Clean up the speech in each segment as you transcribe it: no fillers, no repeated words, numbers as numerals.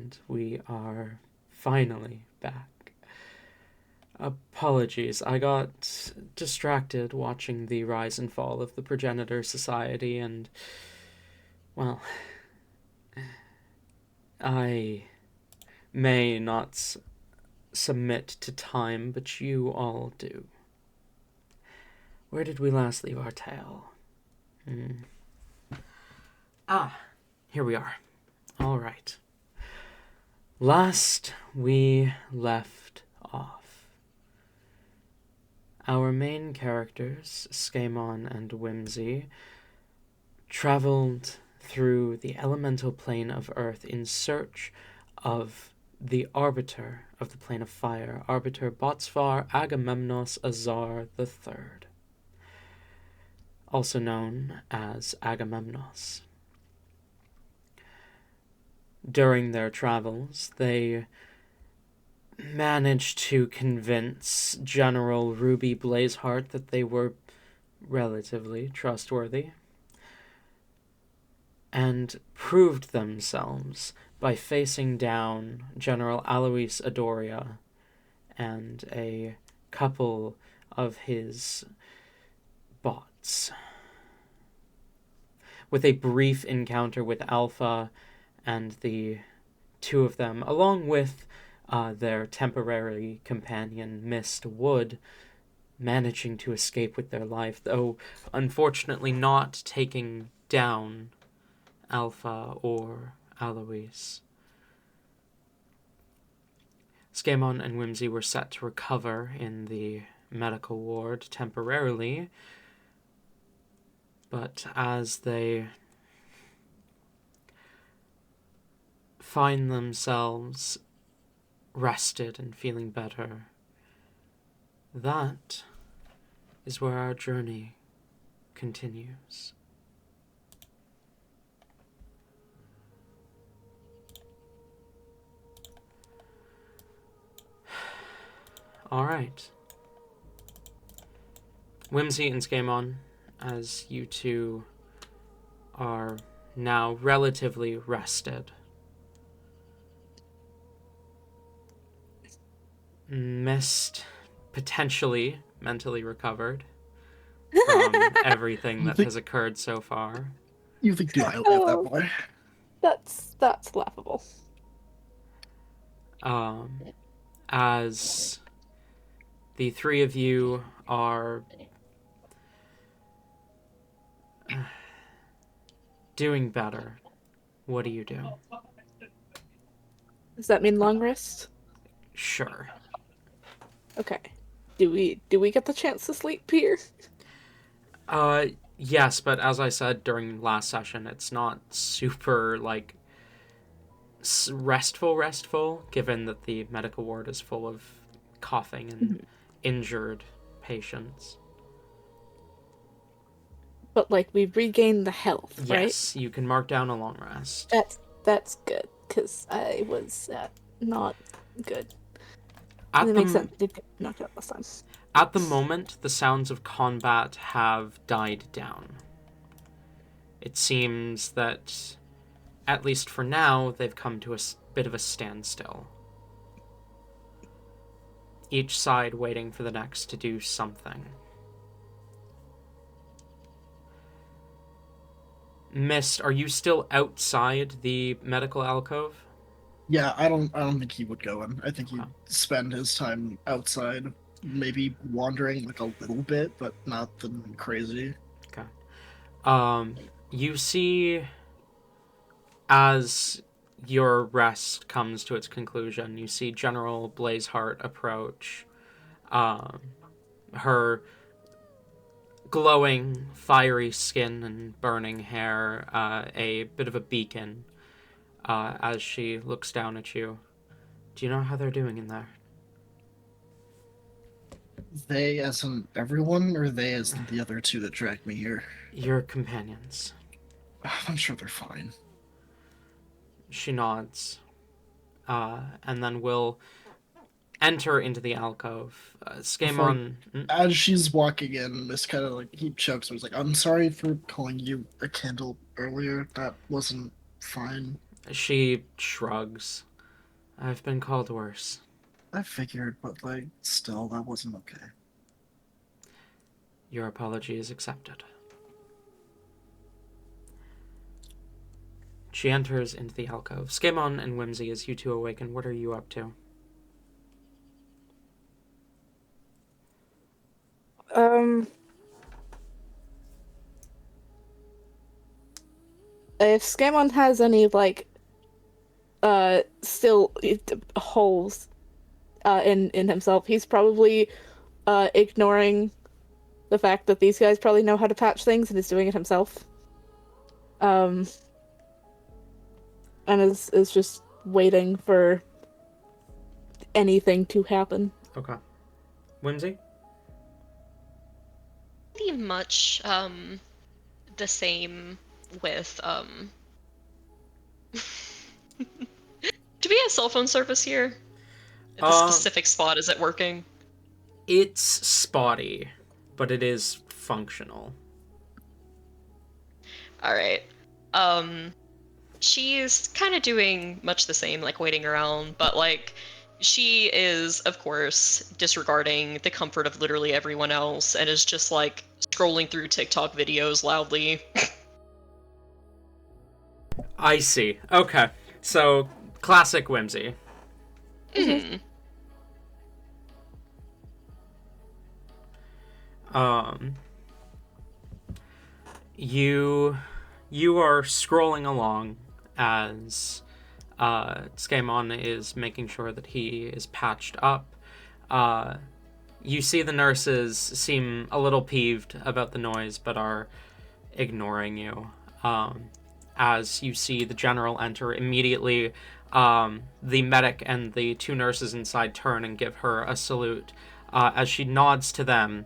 And we are finally back. Apologies, I got distracted watching the rise and fall of the Progenitor Society, and, well, I may not submit to time, but you all do. Where did we last leave our tale? Here we are. All right. Last we left off, our main characters, Skaaymon and Whimsy, traveled through the elemental plane of Earth in search of the Arbiter of the Plane of Fire, Arbiter Botsvar Agamemnos Azar III, also known as Agamemnos. During their travels, they managed to convince General Ruby Blazeheart that they were relatively trustworthy, and proved themselves by facing down General Alois Adoria and a couple of his bots. With a brief encounter with Alpha and the two of them, along with their temporary companion, Mist Wood, managing to escape with their life, though unfortunately not taking down Alpha or Alois. Skaaymon and Whimsy were set to recover in the medical ward temporarily, but as they find themselves rested and feeling better, that is where our journey continues. Alright. Whimsy and Skaaymon, as you two are now relatively rested, Mist potentially mentally recovered from everything that has occurred so far. You think I have that boy? That's laughable. As the three of you are doing better, what do you do? Does that mean long rest? Sure. Okay. Do we get the chance to sleep here? Yes, but as I said during last session, it's not super, like, restful, given that the medical ward is full of coughing and injured patients. But, like, we've regained the health, right? Yes, you can mark down a long rest. That's good, because I was not good. At it the makes sense. I did get knocked out last time. At the moment, the sounds of combat have died down. It seems that, at least for now, they've come to a bit of a standstill. Each side waiting for the next to do something. Mist, are you still outside the medical alcove? Yeah, I don't think he would go in. I think he'd spend his time outside, maybe wandering like a little bit, but nothing crazy. Okay. You see, as your rest comes to its conclusion, you see General Blazeheart approach. Her glowing, fiery skin and burning hair, a bit of a beacon, as she looks down at you. Do you know how they're doing in there? They as in everyone, or they as the other two that dragged me here? Your companions. I'm sure they're fine. She nods, and then will enter into the alcove. Skaaymon... As she's walking in, this kind of like, he chokes and he's like, I'm sorry for calling you a candle earlier. That wasn't fine. She shrugs. I've been called worse. I figured, but, like, still, that wasn't okay. Your apology is accepted. She enters into the alcove. Skaaymon and Whimsy, as you two awaken, what are you up to? If Skaaymon has any, like, still holes, in himself, he's probably, ignoring the fact that these guys probably know how to patch things and is doing it himself. And is just waiting for anything to happen. Okay. Whimsy? Pretty much the same with Do we have cell phone service here? At the specific spot, is it working? It's spotty, but it is functional. Alright. She's kind of doing much the same, like waiting around, but like she is, of course, disregarding the comfort of literally everyone else and is just like scrolling through TikTok videos loudly. I see. Okay. So, classic Whimsy. Mm-hmm. You are scrolling along as Skaaymon is making sure that he is patched up. You see the nurses seem a little peeved about the noise, but are ignoring you. As you see the general enter, immediately the medic and the two nurses inside turn and give her a salute as she nods to them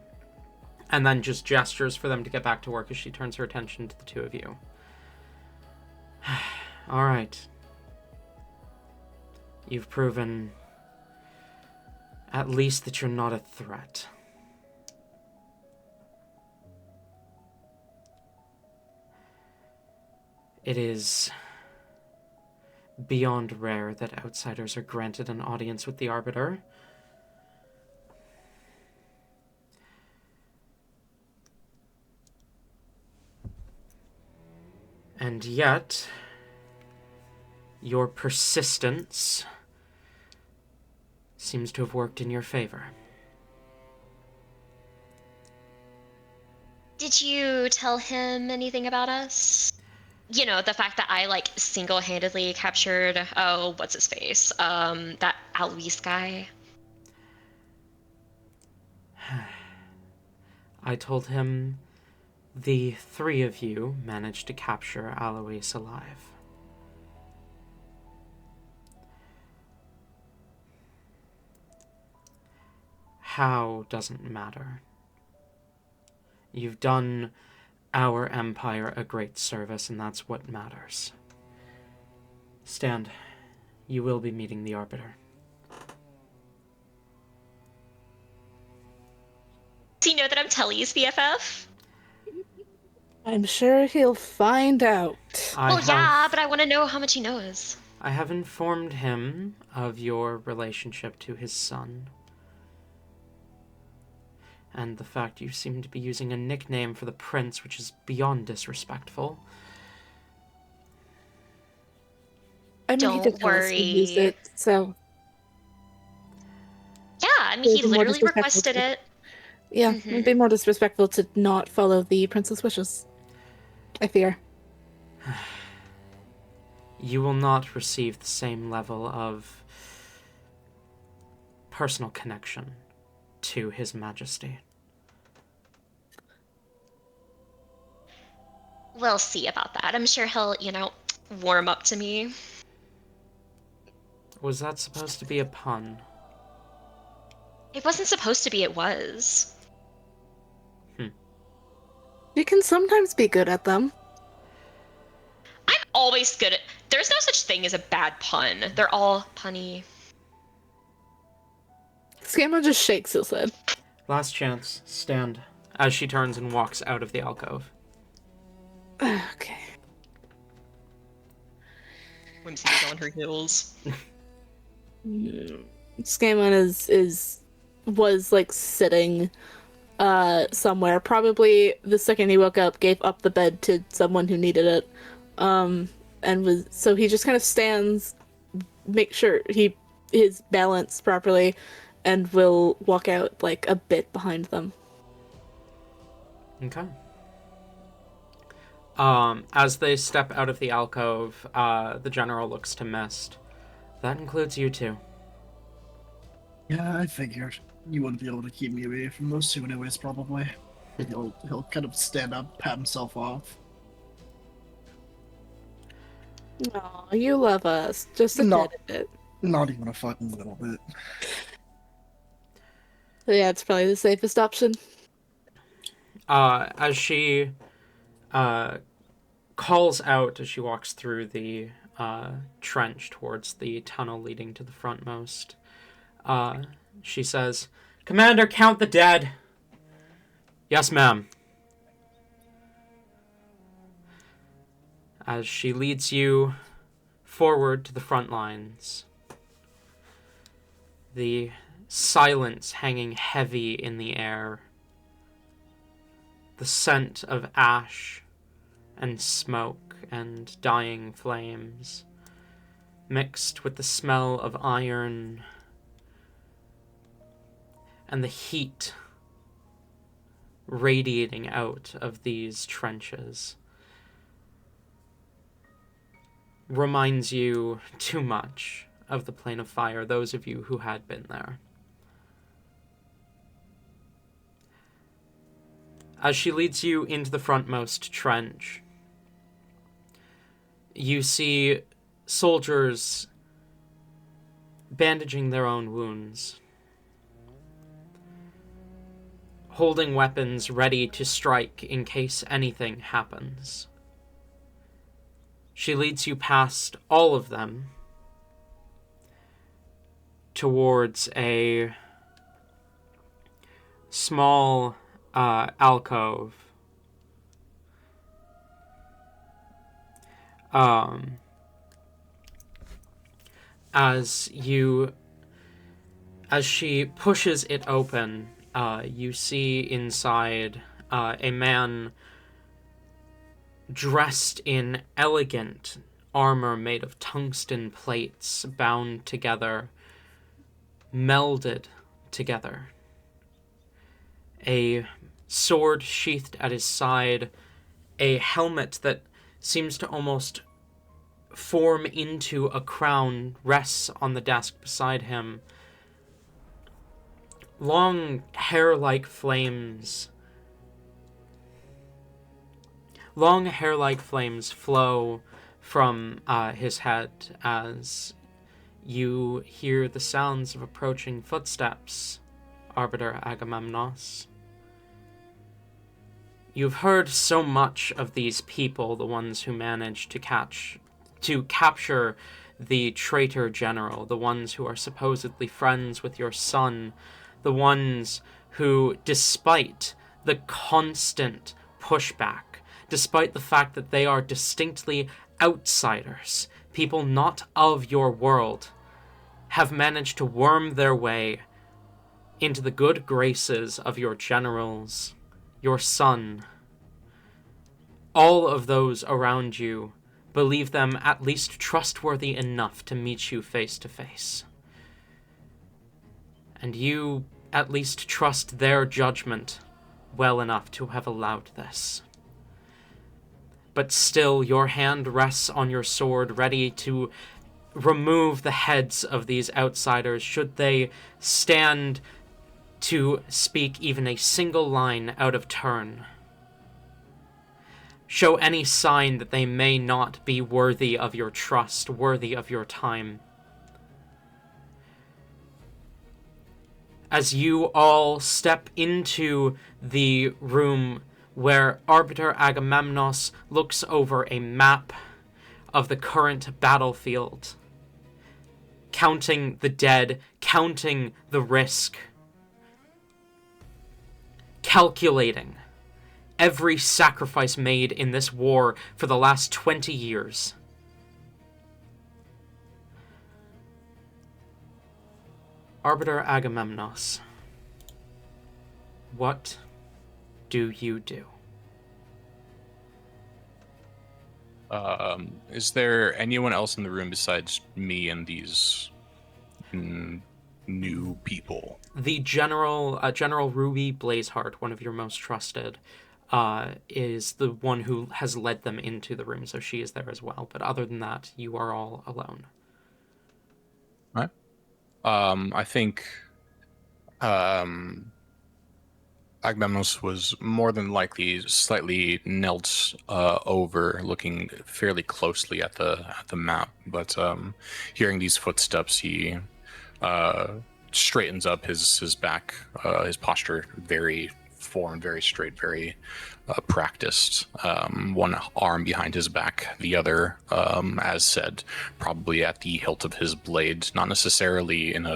and then just gestures for them to get back to work as she turns her attention to the two of you. All right. You've proven at least that you're not a threat. It is beyond rare that outsiders are granted an audience with the Arbiter. And yet, your persistence seems to have worked in your favor. Did you tell him anything about us? You know, the fact that I, like, single-handedly captured, what's his face? That Alois guy. I told him the three of you managed to capture Alois alive. How doesn't matter. You've done our empire a great service, and that's what matters. Stand. You will be meeting the Arbiter. Does he know that I'm Telly's BFF? I'm sure he'll find out. Yeah, but I want to know how much he knows. I have informed him of your relationship to his son. And the fact you seem to be using a nickname for the prince, which is beyond disrespectful. I mean, he did tell us he used it, so... Yeah, I mean, he literally requested it. Yeah, it'd be more disrespectful to not follow the prince's wishes. I fear. You will not receive the same level of personal connection to His Majesty. We'll see about that. I'm sure he'll, warm up to me. Was that supposed to be a pun? It wasn't supposed to be, it was. You can sometimes be good at them. I'm always good at... There's no such thing as a bad pun. They're all punny. Skaaymon just shakes his head. Last chance. Stand. As she turns and walks out of the alcove. Okay. Whimsy is on her heels. Skaaymon was like sitting somewhere. Probably the second he woke up, gave up the bed to someone who needed it. And he just kind of stands, make sure his balance properly, and will walk out like a bit behind them. Okay. As they step out of the alcove, the general looks to Mist. That includes you two. Yeah, I figured you wouldn't be able to keep me away from those two anyways, probably. He'll kind of stand up, pat himself off. Aw, you love us. Just a Not- bit. Not even a fucking little bit. So yeah, it's probably the safest option. As she calls out as she walks through the trench towards the tunnel leading to the frontmost, she says, "Commander, count the dead." "Yes, ma'am." As she leads you forward to the front lines, the silence hanging heavy in the air, the scent of ash and smoke and dying flames, mixed with the smell of iron and the heat radiating out of these trenches, reminds you too much of the Plane of Fire, those of you who had been there. As she leads you into the frontmost trench, you see soldiers bandaging their own wounds, holding weapons ready to strike in case anything happens. She leads you past all of them towards a small alcove. As she pushes it open, you see inside a man dressed in elegant armor made of tungsten plates bound together, melded together. A sword sheathed at his side, a helmet that seems to almost form into a crown rests on the desk beside him. Long hair-like flames flow from his head as you hear the sounds of approaching footsteps, Arbiter Agamemnos. You've heard so much of these people, the ones who managed to capture the traitor general, the ones who are supposedly friends with your son, the ones who, despite the constant pushback, despite the fact that they are distinctly outsiders, people not of your world, have managed to worm their way into the good graces of your generals, your son. All of those around you believe them at least trustworthy enough to meet you face to face. And you at least trust their judgment well enough to have allowed this. But still, your hand rests on your sword, ready to remove the heads of these outsiders should they stand to speak even a single line out of turn. Show any sign that they may not be worthy of your trust, worthy of your time. As you all step into the room where Arbiter Agamemnos looks over a map of the current battlefield, counting the dead, counting the risk, calculating every sacrifice made in this war for the last 20 years. Arbiter Agamemnos, what do you do? Is there anyone else in the room besides me and these new people? The General Ruby Blazeheart, one of your most trusted, is the one who has led them into the room, so she is there as well. But other than that, you are all alone. Right. I think Agamemnos was more than likely slightly knelt over, looking fairly closely at the map. But hearing these footsteps, he straightens up his back, his posture very formed, very straight, very practiced. One arm behind his back, the other, as said, probably at the hilt of his blade, not necessarily in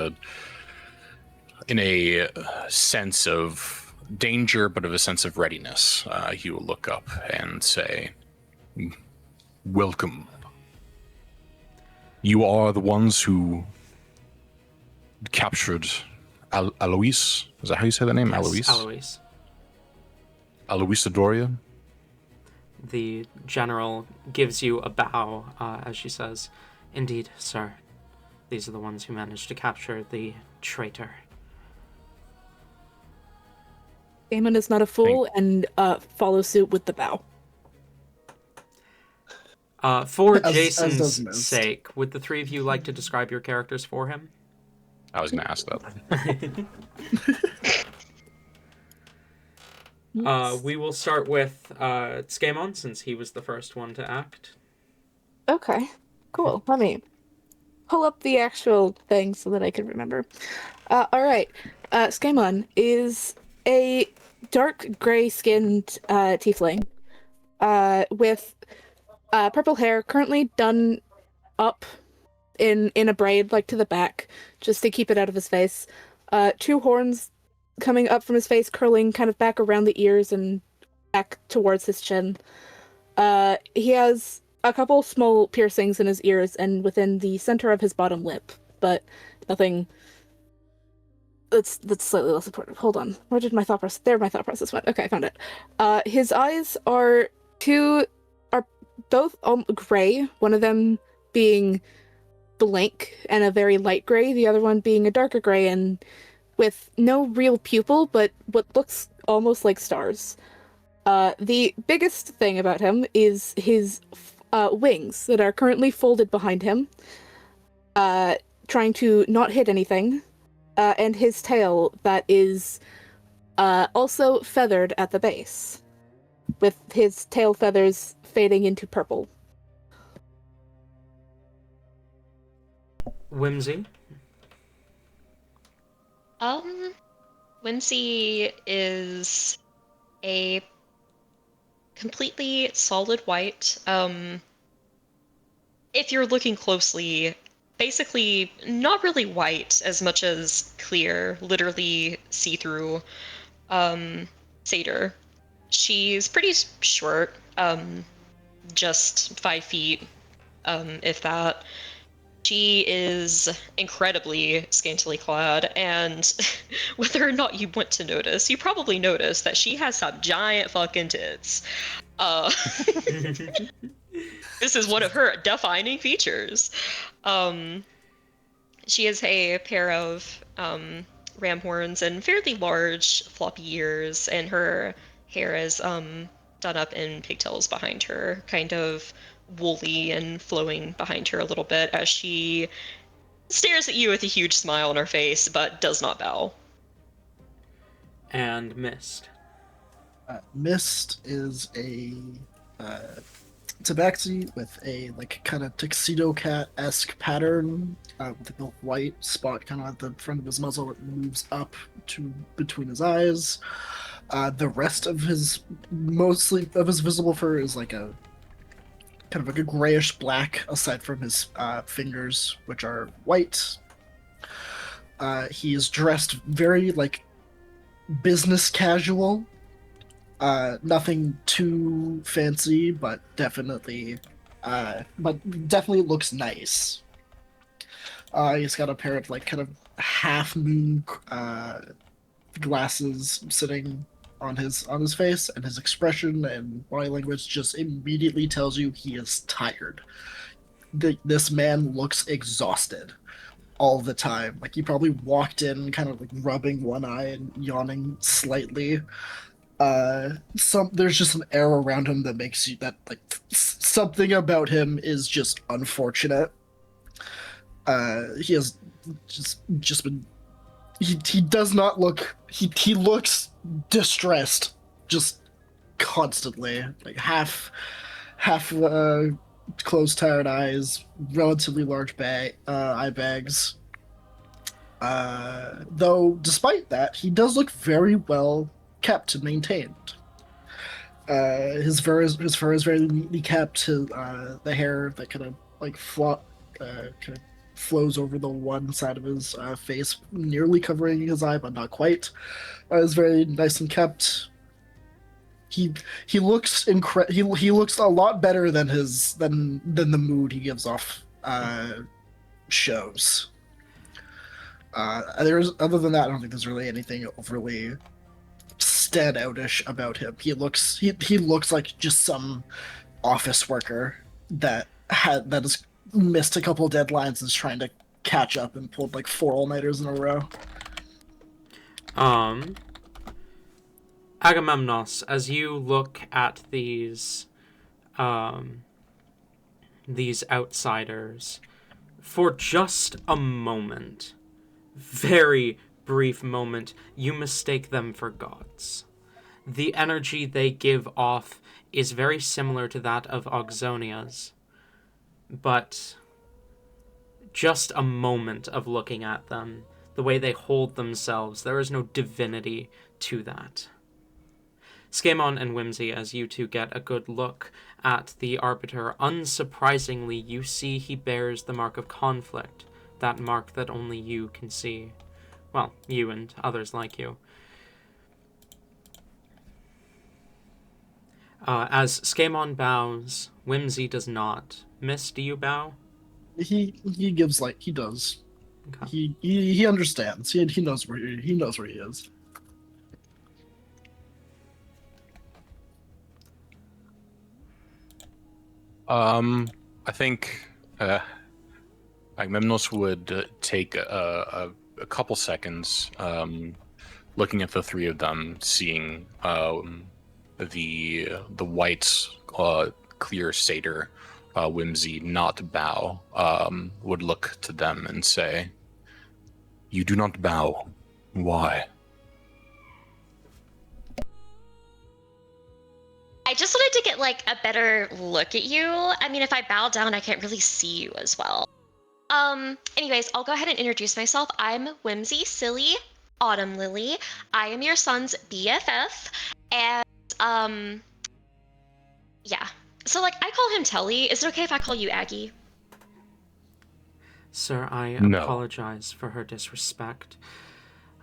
a sense of danger, but of a sense of readiness. He will look up and say, "Welcome. You are the ones who captured Alois? Is that how you say that name? Yes, Alois? Alois. Alois Adoria?" The general gives you a bow as she says, "Indeed, sir. These are the ones who managed to capture the traitor." Skaaymon is not a fool and follows suit with the bow. For As Jason's does most. sake, would the three of you like to describe your characters for him? I was going to ask that. We will start with Skaaymon, since he was the first one to act. Okay, cool. Let me pull up the actual thing so that I can remember. Alright, Skaaymon is a dark gray-skinned tiefling with purple hair, currently done up in a braid, like to the back, just to keep it out of his face. Two horns coming up from his face, curling kind of back around the ears and back towards his chin. He has a couple small piercings in his ears and within the center of his bottom lip, but nothing that's slightly less important. Hold on. Where did my thought process? There my thought process went. Okay, I found it. His eyes are both gray, one of them being blank and a very light gray, the other one being a darker gray and with no real pupil, but what looks almost like stars. The biggest thing about him is his wings that are currently folded behind him, trying to not hit anything, and his tail that is also feathered at the base, with his tail feathers fading into purple. Whimsy? Whimsy is a completely solid white. If you're looking closely, basically not really white as much as clear, literally see-through satyr. She's pretty short, just 5 feet, if that. She is incredibly scantily clad, and whether or not you want to notice, you probably notice that she has some giant fucking tits. This is one of her defining features. She has a pair of ram horns and fairly large floppy ears, and her hair is done up in pigtails behind her, kind of woolly and flowing behind her a little bit as she stares at you with a huge smile on her face, but does not bow. And Mist. Mist is a tabaxi with a like kind of tuxedo cat-esque pattern with a white spot kind of at the front of his muzzle that moves up to between his eyes. The rest of his visible fur is like a kind of like a grayish black, aside from his fingers, which are white. He is dressed very like business casual. Nothing too fancy, but definitely looks nice. He's got a pair of like kind of half moon glasses sitting on his face, and his expression and body language just immediately tells you he is tired. This man looks exhausted all the time. Like he probably walked in kind of like rubbing one eye and yawning slightly. There's just an air around him that makes you that like something about him is just unfortunate. He has just been he does not look he looks distressed just constantly, like half closed tired eyes, relatively large eye bags. Though despite that, he does look very well kept and maintained. His fur is very neatly kept. The hair that kind of like kind of flows over the one side of his face, nearly covering his eye, but not quite. Is very nice and kept. He looks he looks a lot better than than the mood he gives off shows. There's other than that, I don't think there's really anything overly standoutish about him. He looks like just some office worker that has missed a couple deadlines and is trying to catch up and pulled like 4 all-nighters in a row. Agamemnos, as you look at these outsiders, for just a moment, very brief moment, you mistake them for gods. The energy they give off is very similar to that of Auxonia's, but just a moment of looking at them, the way they hold themselves, there is no divinity to that. Skaaymon and Whimsy, as you two get a good look at the Arbiter, unsurprisingly, you see he bears the mark of conflict, that mark that only you can see. Well, you and others like you. As Skaaymon bows, Whimsy does not. Miss, do you bow? He gives like he does. Okay. He understands. He knows where he is. I think Agamemnos would take a couple seconds, looking at the three of them, seeing the white, clear satyr, Whimsy, not bow, would look to them and say, "You do not bow. Why?" I just wanted to get like a better look at you. I mean, if I bow down, I can't really see you as well. Anyways, I'll go ahead and introduce myself. I'm Whimsy Silly Autumn Lily. I am your son's BFF. And, yeah. So, like, I call him Telly. Is it okay if I call you Aggie? Sir, I No. apologize for her disrespect.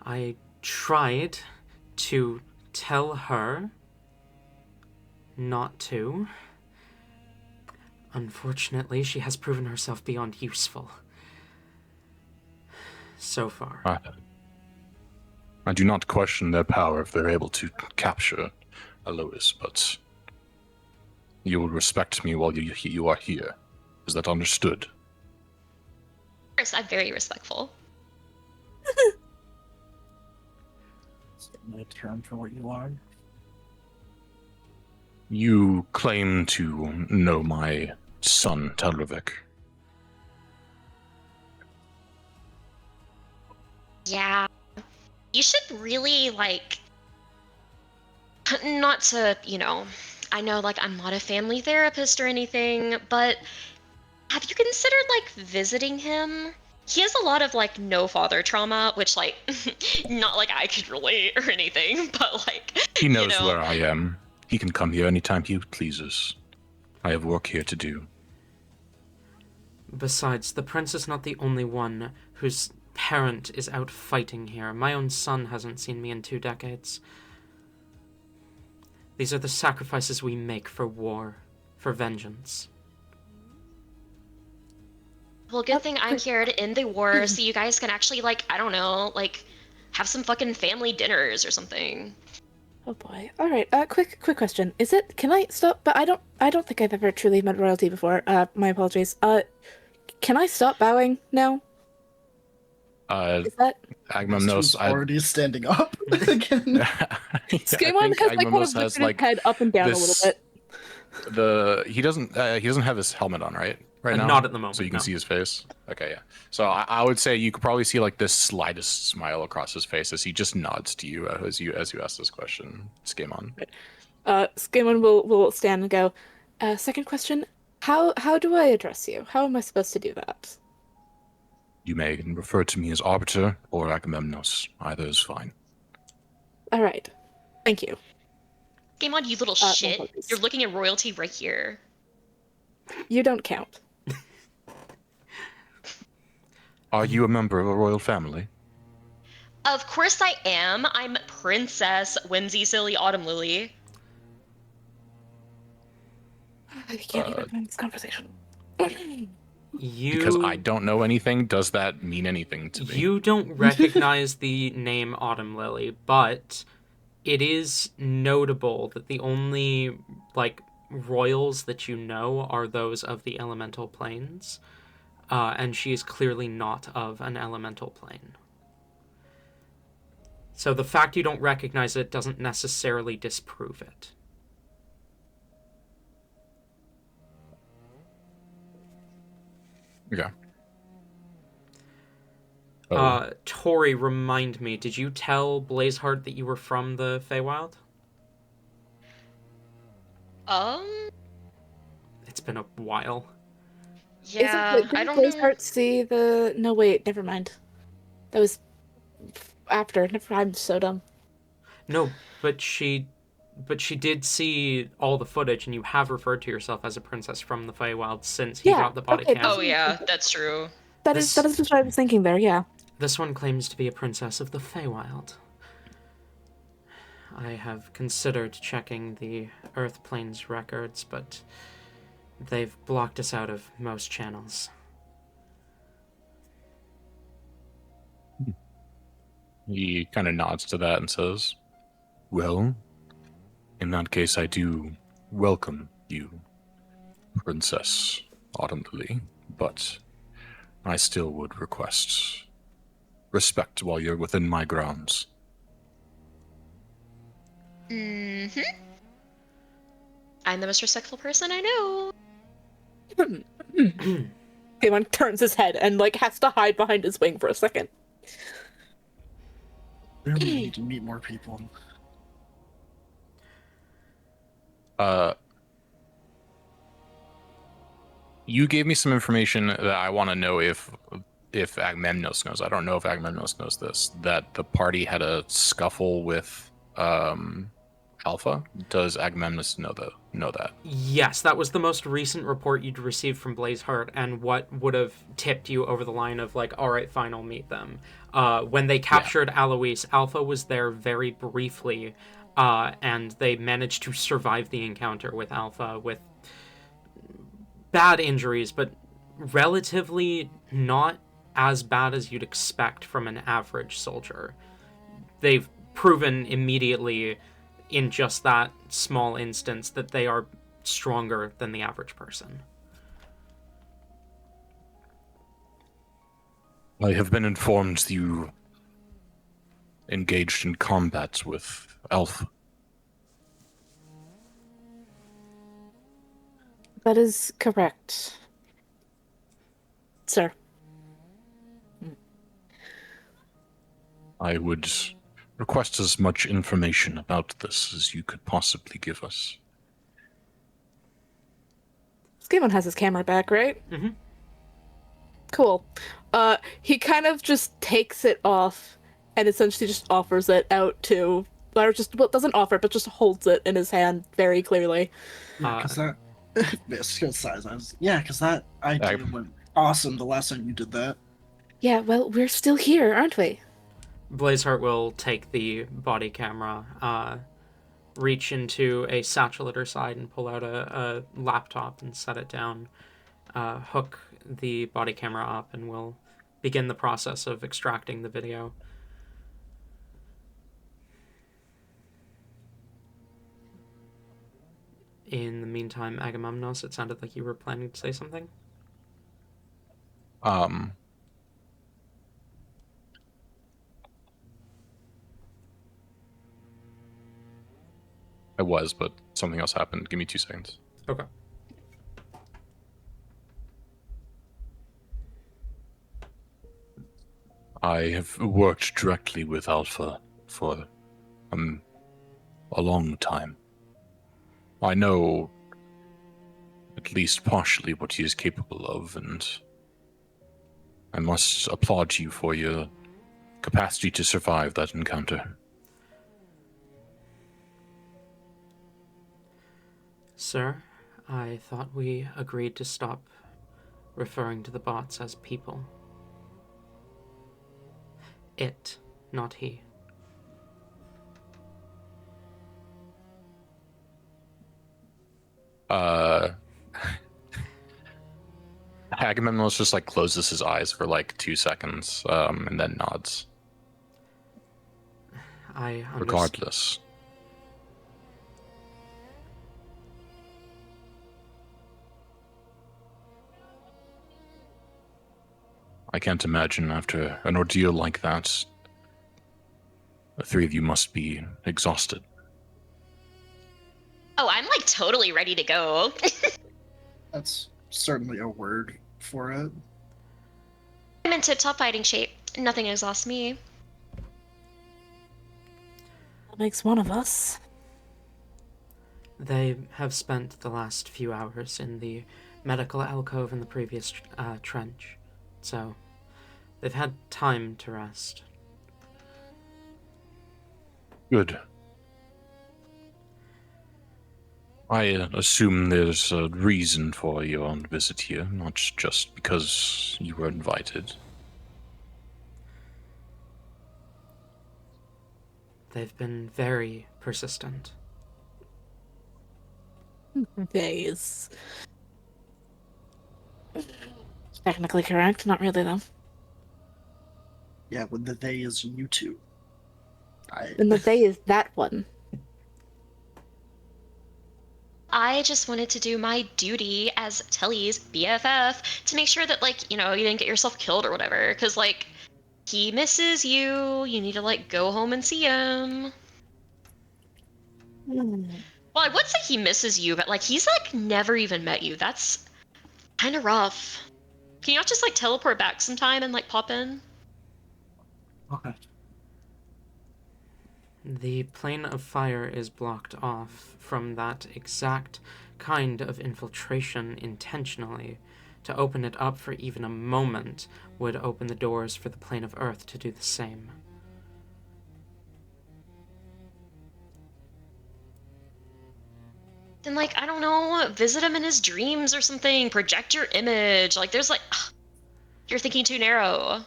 I tried to tell her not to. Unfortunately, she has proven herself beyond useful. So far. I do not question their power if they're able to capture Alois, but you will respect me while you are here. Is that understood? Of course, I'm very respectful. My term for what you are. You claim to know my son, Telrovik. Yeah. You should really, like, not to, I know, like, I'm not a family therapist or anything, but have you considered, like, visiting him? He has a lot of, like, no father trauma, which, like, not like I could relate or anything, but, like, He knows where I am. He can come here anytime he pleases. I have work here to do. Besides, the prince is not the only one whose parent is out fighting here. My own son hasn't seen me in 2 decades. These are the sacrifices we make for war, for vengeance. Well, good thing I'm here to end the war, so you guys can actually, like, I don't know, like, have some fucking family dinners or something. Oh boy. All right. Quick question. Is it? Can I stop? But I don't think I've ever truly met royalty before. My apologies. Can I stop bowing now? Is that? Agamemnos, already standing up again. Skaaymon has like kind of lifted his head up and down a little bit. He doesn't have his helmet on right now. Not at the moment. So you can no. see his face. Okay, yeah. So I would say you could probably see like this slightest smile across his face as he just nods to you as you ask this question, Skaaymon. Skaaymon will stand and go. Second question. How do I address you? How am I supposed to do that? You may refer to me as Arbiter or Agamemnos. Either is fine. All right. Thank you. Game on, you little no shit. apologies. You're looking at royalty right here. You don't count. Are you a member of a royal family? Of course I am. I'm Princess Whimsy Silly Autumn Lily. I can't even find this conversation. Because I don't know anything, does that mean anything to me? You don't recognize the name Autumn Lily, but it is notable that the only, like, royals that you know are those of the elemental planes, and she is clearly not of an elemental plane. So the fact you don't recognize it doesn't necessarily disprove it. Okay. Tori, remind me, did you tell Blazeheart that you were from the Feywild? It's been a while. Yeah, I don't know. Blazeheart see the... No, wait, never mind. That was after. I'm so dumb. No, but she did see all the footage, and you have referred to yourself as a princess from the Feywild since he got the body cam. Oh yeah, that's true. That is what I was thinking there, yeah. This one claims to be a princess of the Feywild. I have considered checking the Earth Plane's records, but they've blocked us out of most channels. He kind of nods to that and says, well, in that case, I do welcome you, Princess Autumn Lily, but I still would request respect while you're within my grounds. Mm-hmm. I'm the most respectful person I know. Skaaymon turns his head and, like, has to hide behind his wing for a second. We need to meet more people. You gave me some information that I want to know if Agamemnos knows. I don't know if Agamemnos knows this. That the party had a scuffle with Alpha. Does Agamemnos know that? Yes, that was the most recent report you'd received from Blazeheart, and what would have tipped you over the line of, like, all right, fine, I'll meet them. When they captured Alois, Alpha was there very briefly, and they managed to survive the encounter with Alpha with bad injuries, but relatively not as bad as you'd expect from an average soldier. They've proven immediately in just that small instance that they are stronger than the average person. I have been informed you engaged in combat with Alpha. That is correct, sir. I would request as much information about this as you could possibly give us. Skaaymon has his camera back, right? Mm-hmm. Cool. He kind of just takes it off and essentially just offers it out to... Or just, well, doesn't offer it, but just holds it in his hand very clearly. Yeah, because that... because that idea went awesome the last time you did that. Yeah, well, we're still here, aren't we? Blazeheart will take the body camera, reach into a satchel at her side and pull out a laptop and set it down. hook the body camera up and we'll begin the process of extracting the video. In the meantime, Agamemnos, it sounded like you were planning to say something. I was, but something else happened. Give me 2 seconds. Okay. I have worked directly with Alpha for a long time. I know at least partially what he is capable of, and I must applaud you for your capacity to survive that encounter. Sir, I thought we agreed to stop referring to the bots as people. It, not he. Agamemnon just like closes his eyes for like 2 seconds, and then nods. Regardless. I can't imagine after an ordeal like that, the 3 of you must be exhausted. Oh, I'm like totally ready to go. That's certainly a word for it. I'm in tip-top fighting shape. Nothing exhausts me. That makes one of us. They have spent the last few hours in the medical alcove in the previous trench, so they've had time to rest. Good. I assume there's a reason for your visit here, not just because you were invited. They've been very persistent. Days. Technically correct, not really though. Yeah, when the they is you two. And the they is that one. I just wanted to do my duty as Telly's BFF to make sure that, like, you know, you didn't get yourself killed or whatever. Because, like, he misses you. You need to, like, go home and see him. Well, I would say he misses you, but, like, he's, like, never even met you. That's kind of rough. Can you not just, like, teleport back sometime and, like, pop in? Okay. The plane of fire is blocked off from that exact kind of infiltration intentionally. To open it up for even a moment would open the doors for the plane of earth to do the same. Then, like, I don't know, visit him in his dreams or something. Project your image. Like, there's, like, you're thinking too narrow.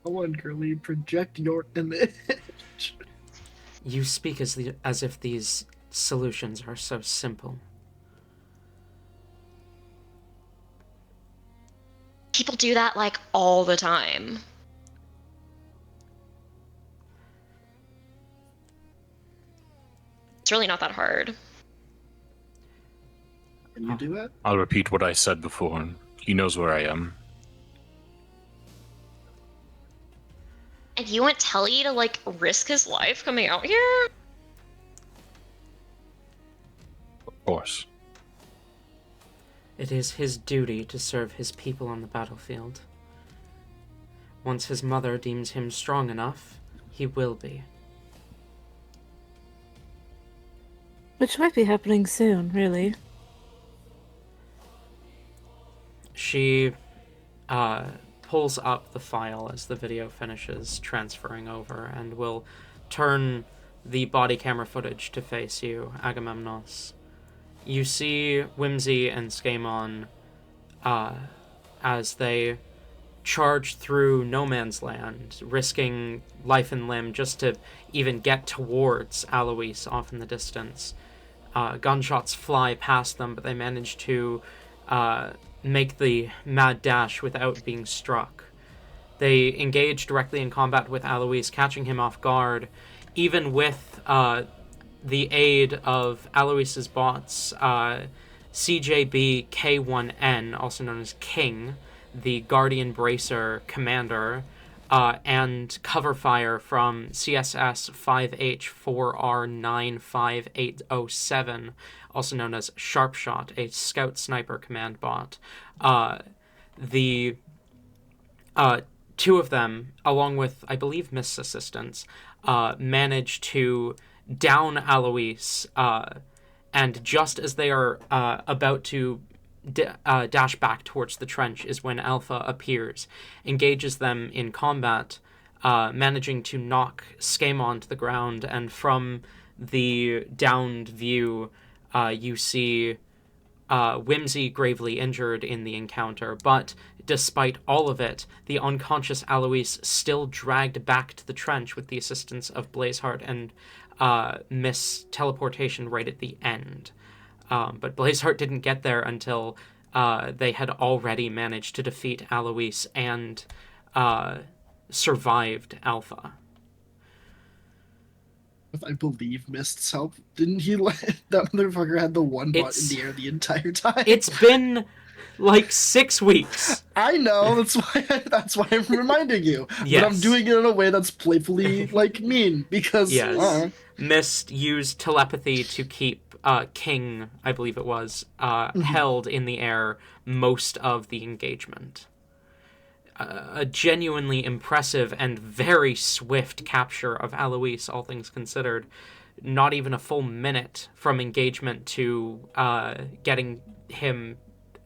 Go on, Curly, project your image. You speak as if these solutions are so simple. People do that, like, all the time. It's really not that hard. Can you do it? I'll repeat what I said before. He knows where I am. And you want Telly to, like, risk his life coming out here? Of course. It is his duty to serve his people on the battlefield. Once his mother deems him strong enough, he will be. Which might be happening soon, really. She pulls up the file as the video finishes transferring over and will turn the body camera footage to face you, Agamemnos. You see Whimsy and Skaaymon as they charge through no man's land, risking life and limb just to even get towards Alois off in the distance. Gunshots fly past them, but they manage to make the mad dash without being struck. They engage directly in combat with Alois, catching him off guard, even with the aid of Alois's bots, CJB K1N, also known as King, the Guardian Bracer commander, and cover fire from CSS 5H4R95807, also known as Sharpshot, a scout sniper command bot. The two of them, along with, I believe, Mist's assistants, manage to down Alois, and just as they are about to dash back towards the trench is when Alpha appears, engages them in combat, managing to knock Skaaymon to the ground, and from the downed view, you see Whimsy gravely injured in the encounter, but despite all of it, the unconscious Alois still dragged back to the trench with the assistance of Blazeheart and Miss teleportation right at the end. But Blazeheart didn't get there until they had already managed to defeat Alois and survived Alpha. I believe Mist's help. Didn't he let that motherfucker had the one bot in the air the entire time? It's been like 6 weeks. I know, that's why I'm reminding you. Yes. But I'm doing it in a way that's playfully like mean because yes. Mist used telepathy to keep King, I believe it was, held in the air most of the engagement. A genuinely impressive and very swift capture of Alois, all things considered. Not even a full minute from engagement to getting him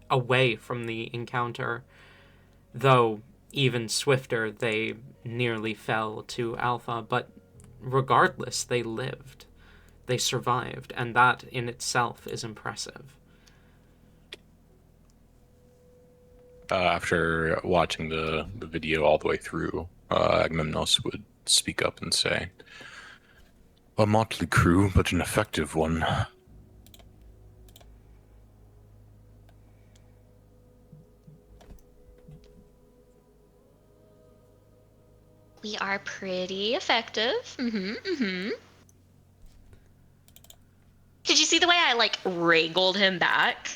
away from the encounter. Though, even swifter, they nearly fell to Alpha, but regardless, they lived. They survived, and that in itself is impressive. After watching the video all the way through, Agamemnos would speak up and say, "A motley crew, but an effective one." We are pretty effective. Did you see the way I, like, wrangled him back?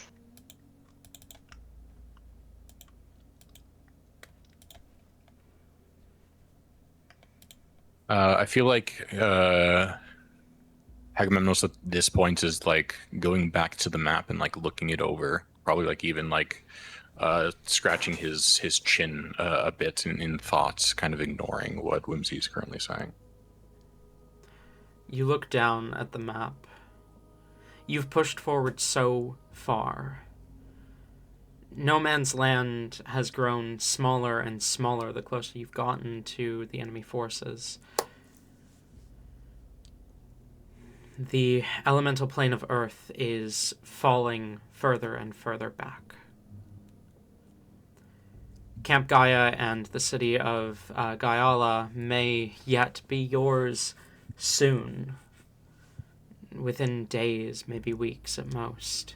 I feel like Agamemnos at this point is like going back to the map and like looking it over, probably like even like scratching his chin a bit in thoughts, kind of ignoring what Whimsy is currently saying. You look down at the map. You've pushed forward so far. No Man's Land has grown smaller and smaller the closer you've gotten to the enemy forces. The elemental plane of Earth is falling further and further back. Camp Gaea and the city of Gaeala may yet be yours soon. Within days, maybe weeks at most.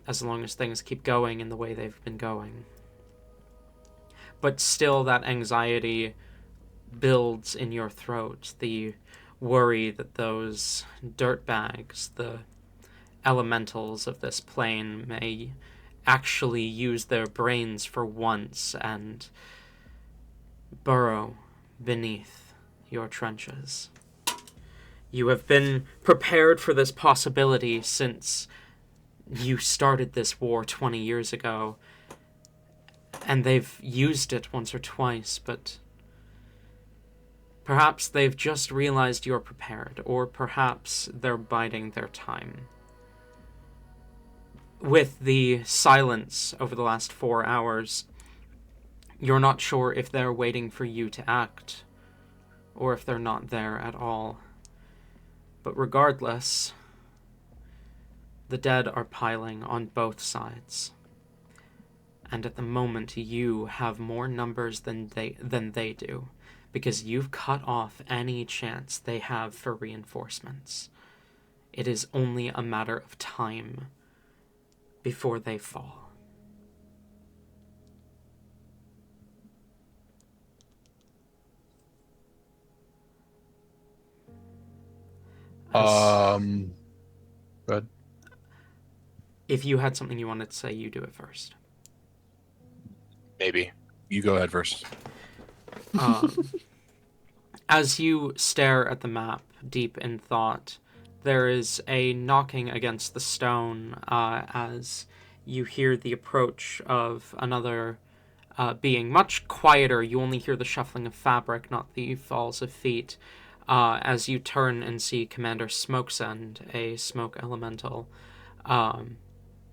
As long as things keep going in the way they've been going. But still, that anxiety builds in your throat. The worry that those dirtbags, the elementals of this plane, may actually use their brains for once and burrow beneath your trenches. You have been prepared for this possibility since you started this war 20 years ago, and they've used it once or twice, but perhaps they've just realized you're prepared, or perhaps they're biding their time. With the silence over the last 4 hours, you're not sure if they're waiting for you to act, or if they're not there at all. But regardless, the dead are piling on both sides. And at the moment, you have more numbers than they do, because you've cut off any chance they have for reinforcements. It is only a matter of time before they fall. But If you had something you wanted to say, you do it first. maybe. You go ahead first. As you stare at the map, deep in thought, there is a knocking against the stone as you hear the approach of another being. Much quieter, you only hear the shuffling of fabric, not the falls of feet, as you turn and see Commander Smokesend, a smoke elemental.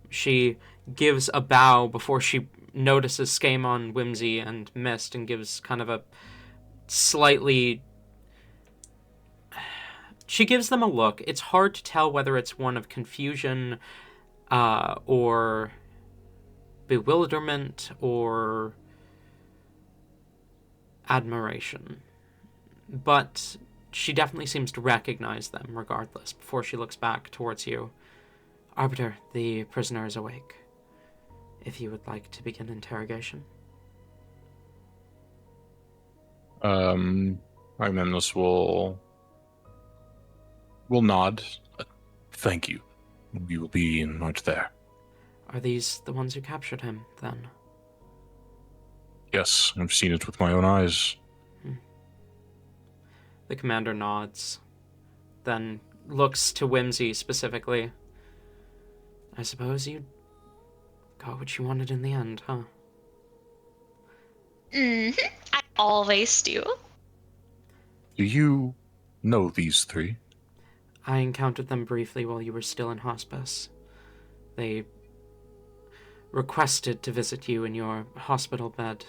She gives a bow before she notices Skaaymon, Whimsy, and Mist, and gives kind of a slightly... She gives them a look. It's hard to tell whether it's one of confusion or bewilderment or admiration. But she definitely seems to recognize them regardless before she looks back towards you. Arbiter, the prisoner is awake. If you would like to begin interrogation. Agamemnos will nod. Thank you. We will be right there. Are these the ones who captured him, then? Yes, I've seen it with my own eyes. The commander nods, then looks to Whimsy specifically. I suppose you got what you wanted in the end, huh? I always do. Do you know these three? I encountered them briefly while you were still in hospice. They requested to visit you in your hospital bed.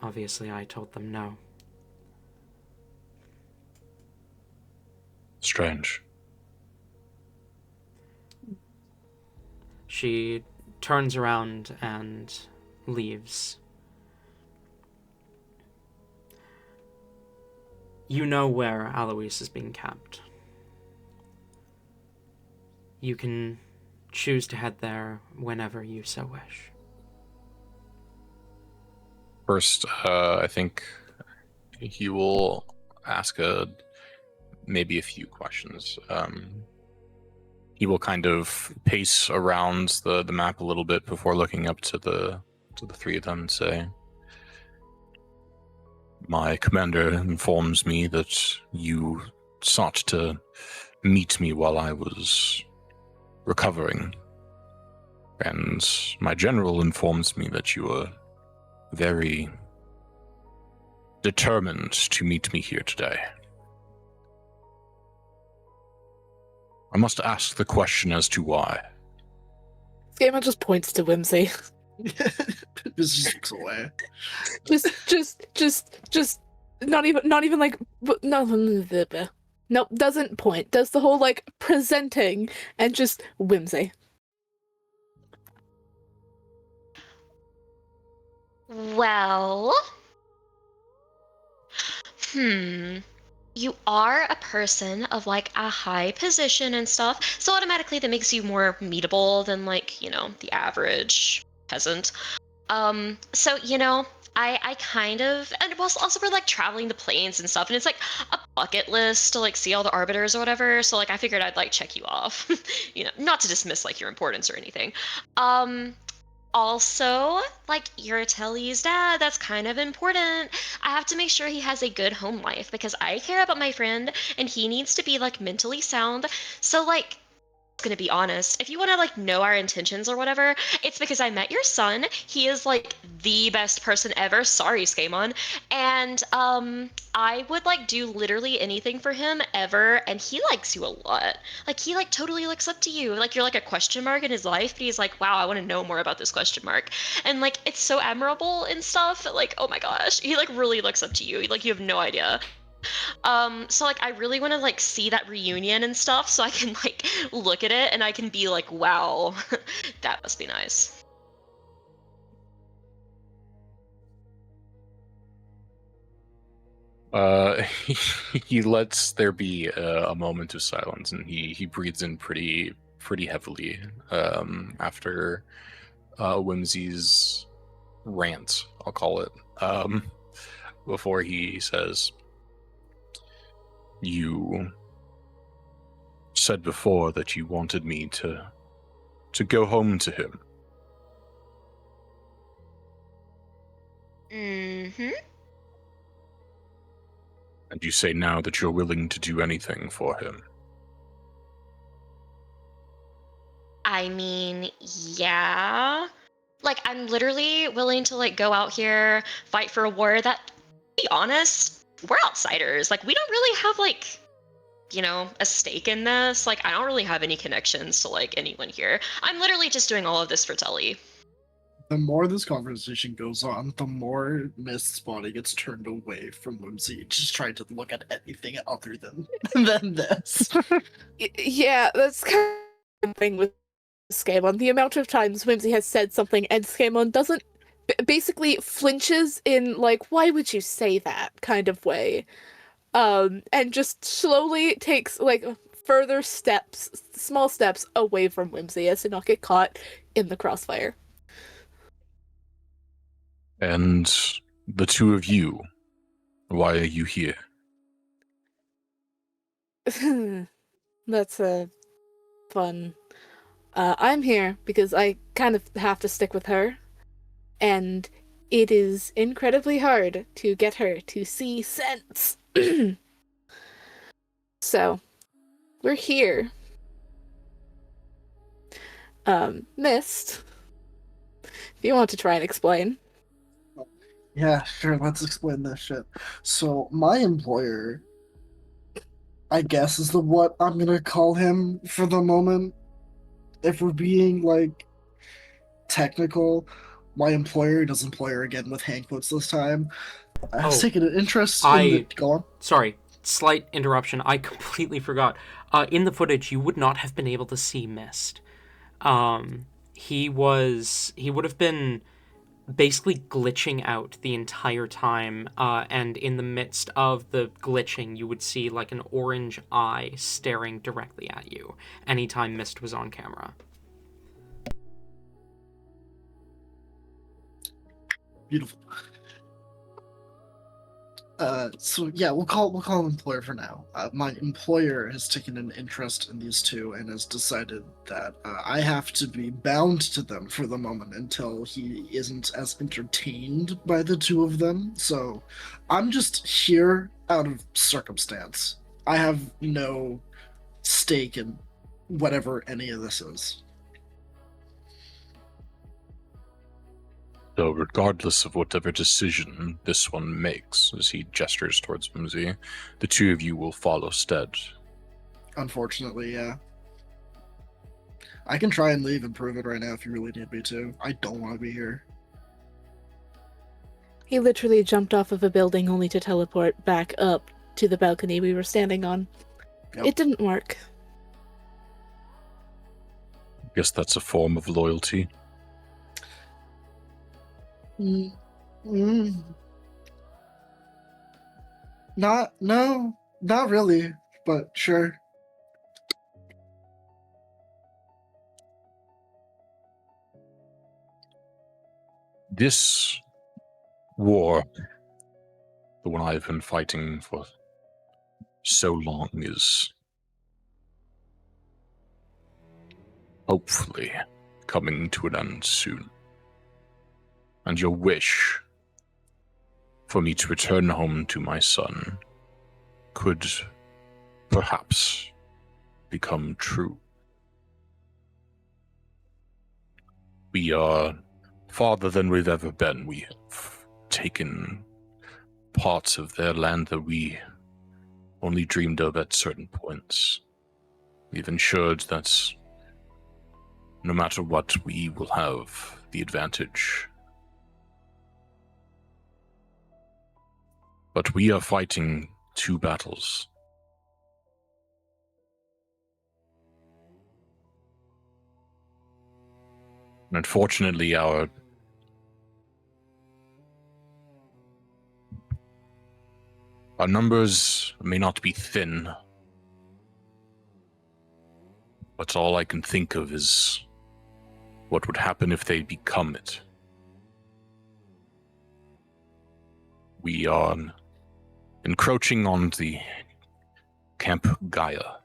Obviously, I told them no. Strange. She turns around and leaves. You know where Alois is being kept. You can choose to head there whenever you so wish. First, I think he will ask maybe a few questions. He will kind of pace around the map a little bit before looking up to the three of them and say, "My commander informs me that you sought to meet me while I was recovering, and my general informs me that you were very determined to meet me here today. I must ask the question as to why." Skaaymon just points to Whimsy. Just looks away. just not even like nope, doesn't point. Does the whole like presenting and just Whimsy. Well, you are a person of like a high position and stuff, so automatically that makes you more meetable than like, the average peasant. So, I kind of, and also we're like traveling the plains and stuff, and it's like a bucket list to like see all the arbiters or whatever, so like I figured I'd like check you off, not to dismiss like your importance or anything. Also, like, you're Telly's dad, that's kind of important. I have to make sure he has a good home life because I care about my friend and he needs to be like mentally sound. So like, gonna be honest, if you want to like know our intentions or whatever, it's because I met your son. He is like the best person ever. Sorry, Skaaymon. And I would like do literally anything for him ever, and he likes you a lot. Like he like totally looks up to you. Like you're like a question mark in his life, but he's like, wow, I want to know more about this question mark. And like it's so admirable and stuff. Like, oh my gosh, he like really looks up to you. Like you have no idea. So like I really want to like see that reunion and stuff so I can like look at it and I can be like, wow, that must be nice. He lets there be a moment of silence, and he breathes in pretty pretty heavily after Whimsy's rant, I'll call it, before he says, "You said before that you wanted me to go home to him." Mm-hmm. And you say now that you're willing to do anything for him. I mean, yeah. Like, I'm literally willing to, like, go out here, fight for a war that, to be honest, we're outsiders. Like, we don't really have, like, you know, a stake in this. Like, I don't really have any connections to, like, anyone here. I'm literally just doing all of this for Telly. The more this conversation goes on, the more Mist's body gets turned away from Whimsy, just trying to look at anything other than this. Yeah, that's kind of the thing with Skaaymon. The amount of times Whimsy has said something and Skaaymon doesn't basically flinches in like, why would you say that kind of way. And just slowly takes like further steps, small steps away from Whimsy as to not get caught in the crossfire. And the two of you, why are you here? That's fun. I'm here because I kind of have to stick with her, and it is incredibly hard to get her to see sense. So, we're here. Mist, if you want to try and explain. Yeah, sure, let's explain this shit. So, my employer, I guess, is the what I'm gonna call him for the moment. If we're being, like, technical, my employer does employer again with hand quotes this time. Has taken an interest in the. Go on. Sorry, slight interruption. I completely forgot. In the footage, you would not have been able to see Mist. He would have been basically glitching out the entire time, and in the midst of the glitching, you would see like an orange eye staring directly at you anytime Mist was on camera. Beautiful. So yeah, we'll call him employer for now. My employer has taken an interest in these two and has decided that I have to be bound to them for the moment until he isn't as entertained by the two of them. So I'm just here out of circumstance. I have no stake in whatever any of this is. So regardless of whatever decision this one makes, as he gestures towards Whimsy, the two of you will follow stead. Unfortunately, yeah. I can try and leave and prove it right now if you really need me to. I don't want to be here. He literally jumped off of a building only to teleport back up to the balcony we were standing on. Yep. It didn't work. I guess that's a form of loyalty. Not really, but sure. This war, the one I've been fighting for so long, is hopefully coming to an end soon. And your wish for me to return home to my son could perhaps become true. We are farther than we've ever been. We have taken parts of their land that we only dreamed of at certain points. We've ensured that no matter what, we will have the advantage. But we are fighting two battles. And unfortunately, our numbers may not be thin, But all I can think of is what would happen if they become it. We are encroaching on the Camp Gaea.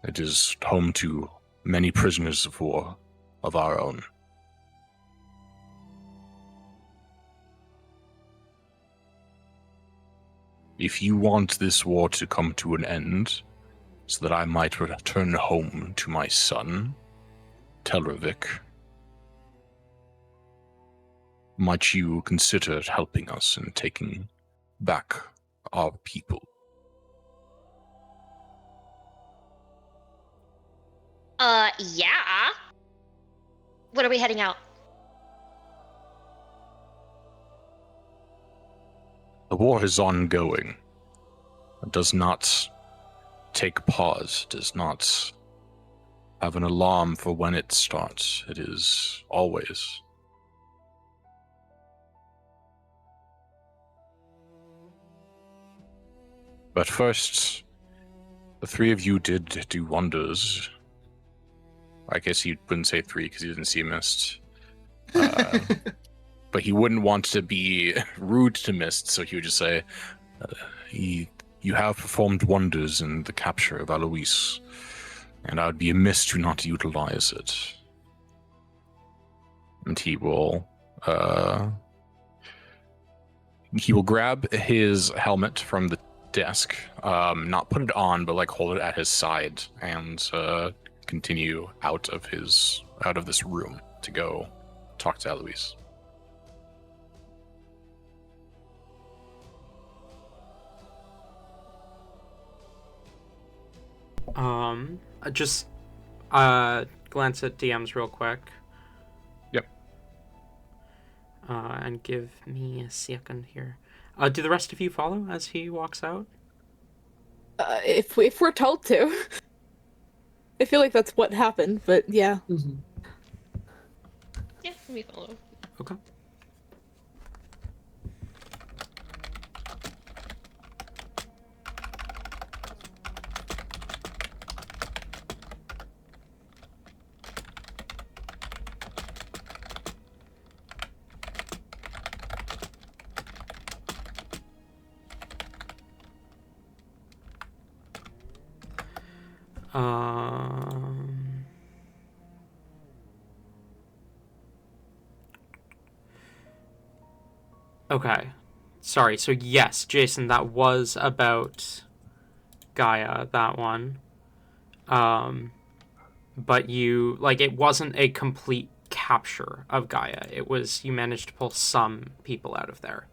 It is home to many prisoners of war of our own. If you want this war to come to an end, so that I might return home to my son, Telravik, might you consider helping us in taking back our people? Yeah. When are we heading out? The war is ongoing. It does not take pause, does not have an alarm for when it starts. It is always. But first, the three of you did do wonders. I guess he wouldn't say three because he didn't see Mist. But he wouldn't want to be rude to Mist, so he would just say, you have performed wonders in the capture of Alois, and I would be amiss to not utilize it. And he will grab his helmet from the desk, not put it on, but like hold it at his side, and continue out of this room to go talk to Alois. Just glance at DMs real quick. Yep. And give me a second here. Do the rest of you follow as he walks out? If we're told to. I feel like that's what happened, but yeah. Mm-hmm. Yeah, we follow. Okay. Okay. Sorry, so yes, Jason, that was about Gaea, that one. But you, it wasn't a complete capture of Gaea. It was, you managed to pull some people out of there.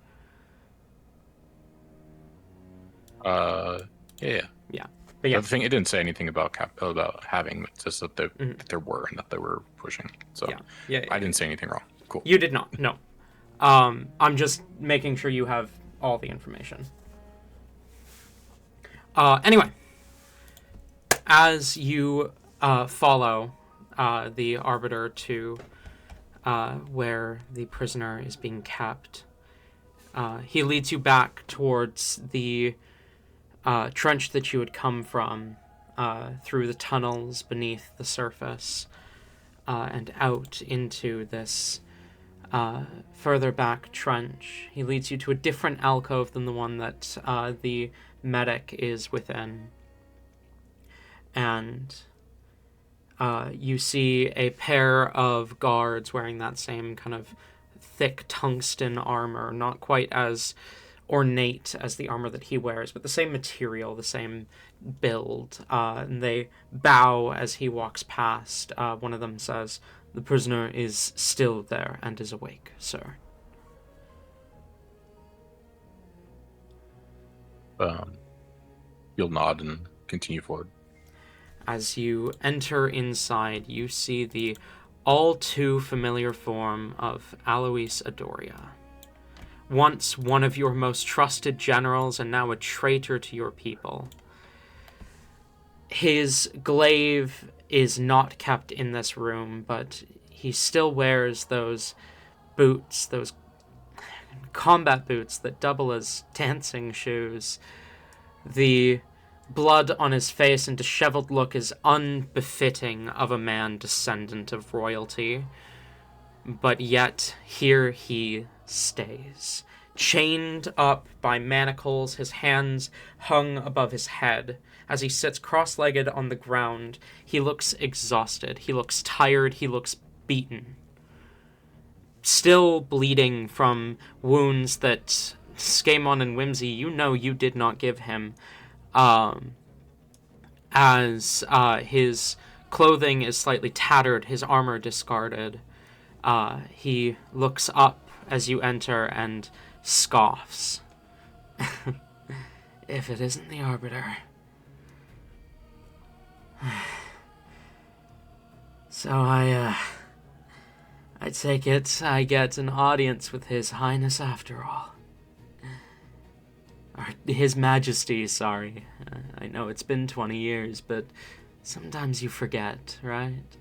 Yeah. But yeah. The thing, it didn't say anything about having, just that there were and that they were pushing. So Yeah. I didn't say anything wrong. Cool. You did not, no. I'm just making sure you have all the information. Anyway, as you follow the Arbiter to where the prisoner is being kept, he leads you back towards the trench that you had come from, through the tunnels beneath the surface, and out into this further back trench. He leads you to a different alcove than the one that the medic is within. And you see a pair of guards wearing that same kind of thick tungsten armor, not quite as ornate as the armor that he wears, but the same material, the same build. And they bow as he walks past. One of them says, "The prisoner is still there and is awake, sir." You'll nod and continue forward. As you enter inside, you see the all too familiar form of Alois Adoria. Once one of your most trusted generals and now a traitor to your people. His glaive is not kept in this room, but he still wears those boots, those combat boots that double as dancing shoes. The blood on his face and disheveled look is unbefitting of a man descendant of royalty. But yet, here he stays, chained up by manacles, his hands hung above his head. As he sits cross-legged on the ground, he looks exhausted, he looks tired, he looks beaten. Still bleeding from wounds that Skaaymon and Whimsy, you know you did not give him. As his clothing is slightly tattered, his armor discarded. He looks up as you enter and scoffs. If it isn't the Arbiter. So I take it I get an audience with His Highness after all. Or His Majesty, sorry. I know it's been 20 years, but sometimes you forget, right?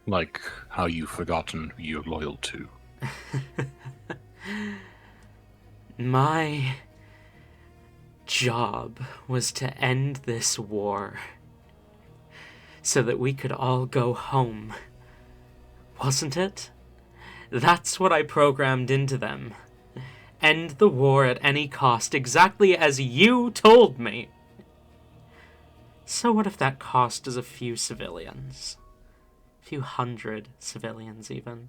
Like how you've forgotten who you're loyal to. My job was to end this war so that we could all go home. Wasn't it? That's what I programmed into them. End the war at any cost, exactly as you told me. So what if that cost is a few civilians? A few hundred civilians, even.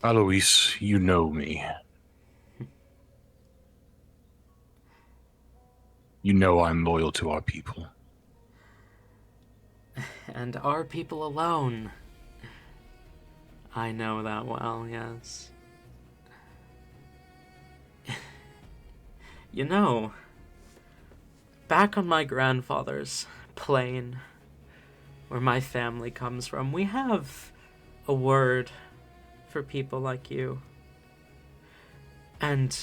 Alois, you know me. You know I'm loyal to our people. And our people alone. I know that well, yes. You know, back on my grandfather's plane, where my family comes from, we have a word for people like you. And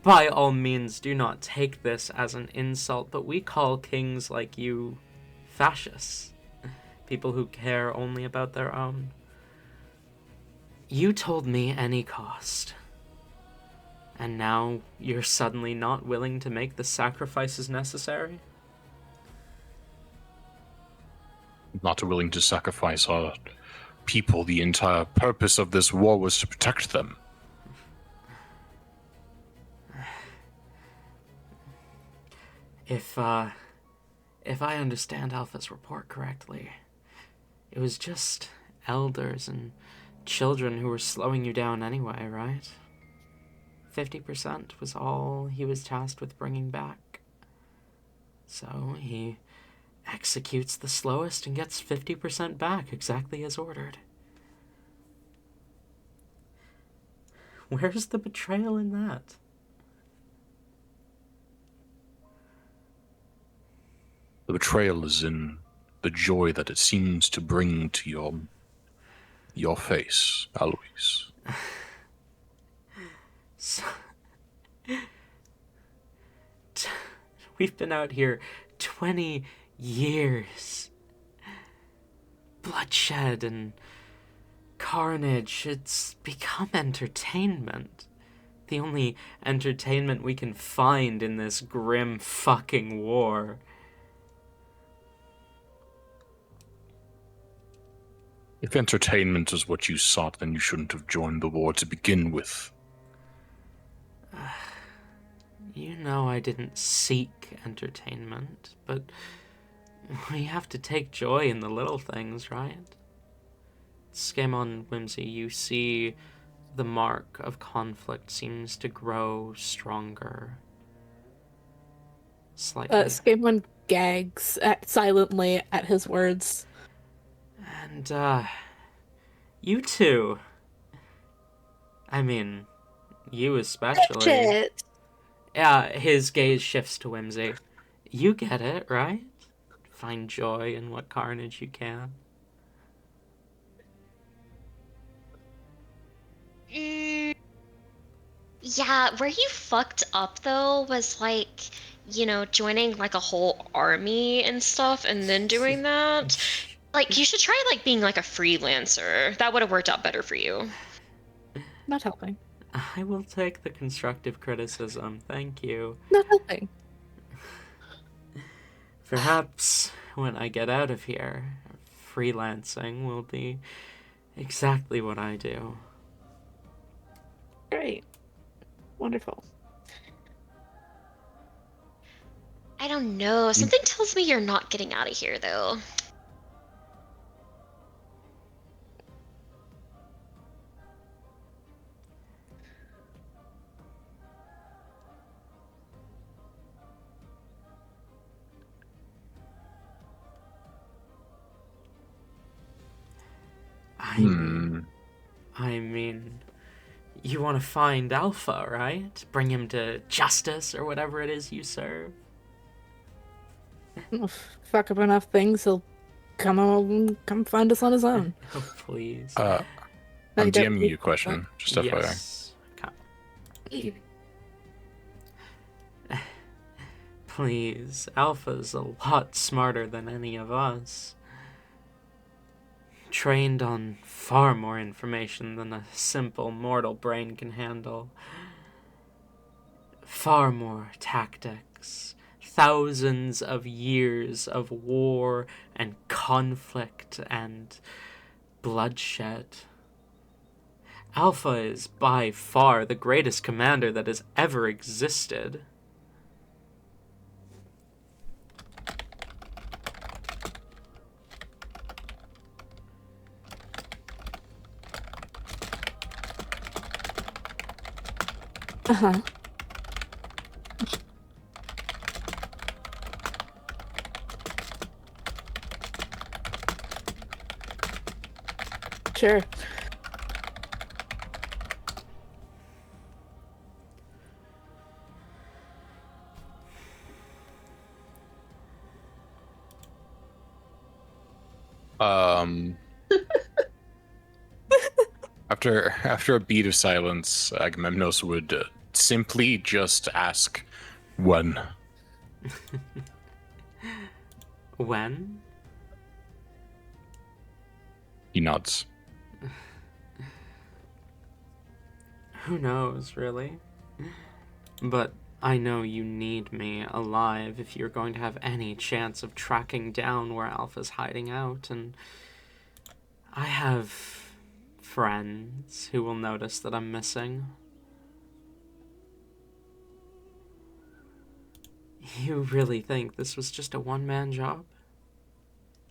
by all means, do not take this as an insult, but we call kings like you fascists. People who care only about their own. You told me any cost. And now you're suddenly not willing to make the sacrifices necessary? Not willing to sacrifice our people. The entire purpose of this war was to protect them. If I understand Alpha's report correctly, it was just elders and children who were slowing you down anyway, right? 50% was all he was tasked with bringing back. So he executes the slowest and gets 50% back, exactly as ordered. Where's the betrayal in that? The betrayal is in the joy that it seems to bring to your face, Alois. So, we've been out here 20 years. Bloodshed and carnage, it's become entertainment. The only entertainment we can find in this grim fucking war. If entertainment is what you sought, then you shouldn't have joined the war to begin with. You know I didn't seek entertainment, but we have to take joy in the little things, right? Skaaymon and Whimsy, you see the mark of conflict seems to grow stronger. Slightly. Skaaymon gags silently at his words. And, you two. I mean, you especially. Shit. Yeah, his gaze shifts to Whimsy. You get it, right? Find joy in what carnage you can. Yeah, where you fucked up though was like joining like a whole army and stuff and then doing that. Like, you should try like being like a freelancer. That would have worked out better for you. Not helping. I will take the constructive criticism. Thank you. Not helping. Perhaps when I get out of here, freelancing will be exactly what I do. Great. Wonderful. I don't know. Something tells me you're not getting out of here, though. I mean, you want to find Alpha, right? Bring him to justice or whatever it is you serve. Fuck up enough things, he'll come find us on his own. Oh, please. I'm DMing you a question, just FYI. Yes. Please, Alpha's a lot smarter than any of us. Trained on far more information than a simple mortal brain can handle. Far more tactics. Thousands of years of war and conflict and bloodshed. Alpha is by far the greatest commander that has ever existed. Uh-huh. Sure. After a beat of silence, Agamemnos would simply just ask, "When?" When? He nods. Who knows, really? But I know you need me alive if you're going to have any chance of tracking down where Alpha's hiding out, and I have friends who will notice that I'm missing. You really think this was just a one-man job?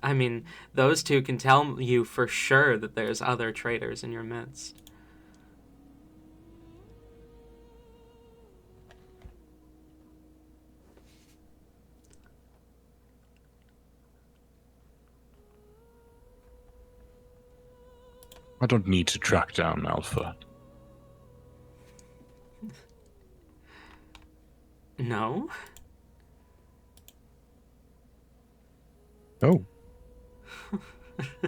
I mean, those two can tell you for sure that there's other traitors in your midst. I don't need to track down Alpha. No? Oh.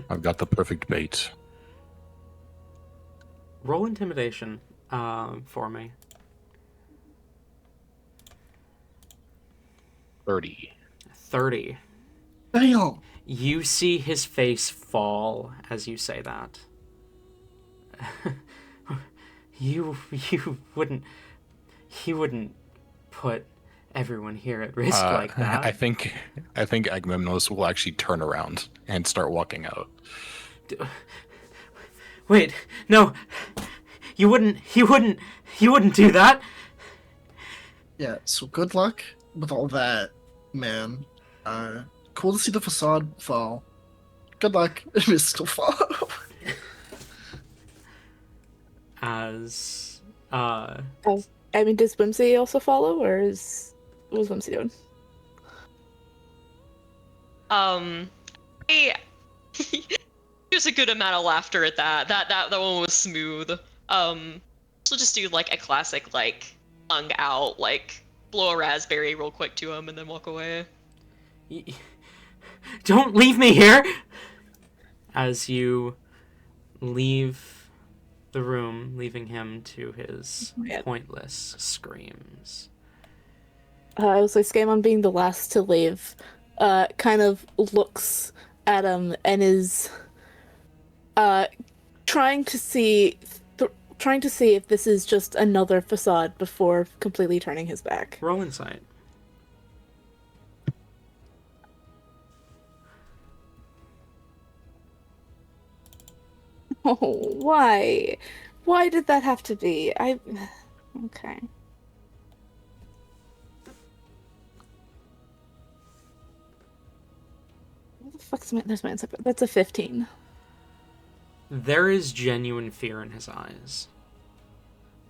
I've got the perfect bait. Roll intimidation for me. 30. 30. Damn. You see his face fall as you say that. You wouldn't put everyone here at risk like that. I think Agamemnos will actually turn around and start walking out. Wait, no. You wouldn't do that. Yeah, so good luck with all that, man. Cool to see the facade fall. Good luck. Mystical fall. As I mean, does Whimsy also follow, or what's Whimsy doing? There's a good amount of laughter at that. That one was smooth. So just do like a classic like tongue out, like blow a raspberry real quick to him and then walk away. Don't leave me here. As you leave the room, leaving him to his pointless screams. I would say Skaaymon being the last to leave, kind of looks at him and is uh, trying to see trying to see if this is just another facade before completely turning his back. Roll insight. Oh, why? Why did that have to be? Okay. What the fuck's my... There's my answer. That's a 15. There is genuine fear in his eyes.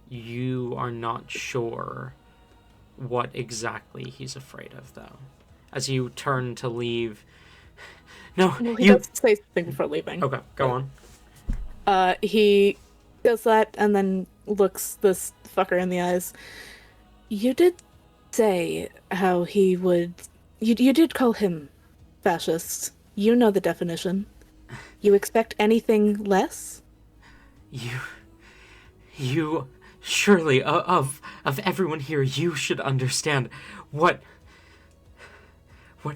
You are not sure what exactly he's afraid of, though. As you turn to leave... No, Well, he does say something before leaving. Okay, go on. He does that and then looks this fucker in the eyes. You did say how he would... You did call him fascist. You know the definition. You expect anything less? You surely, of everyone here, you should understand what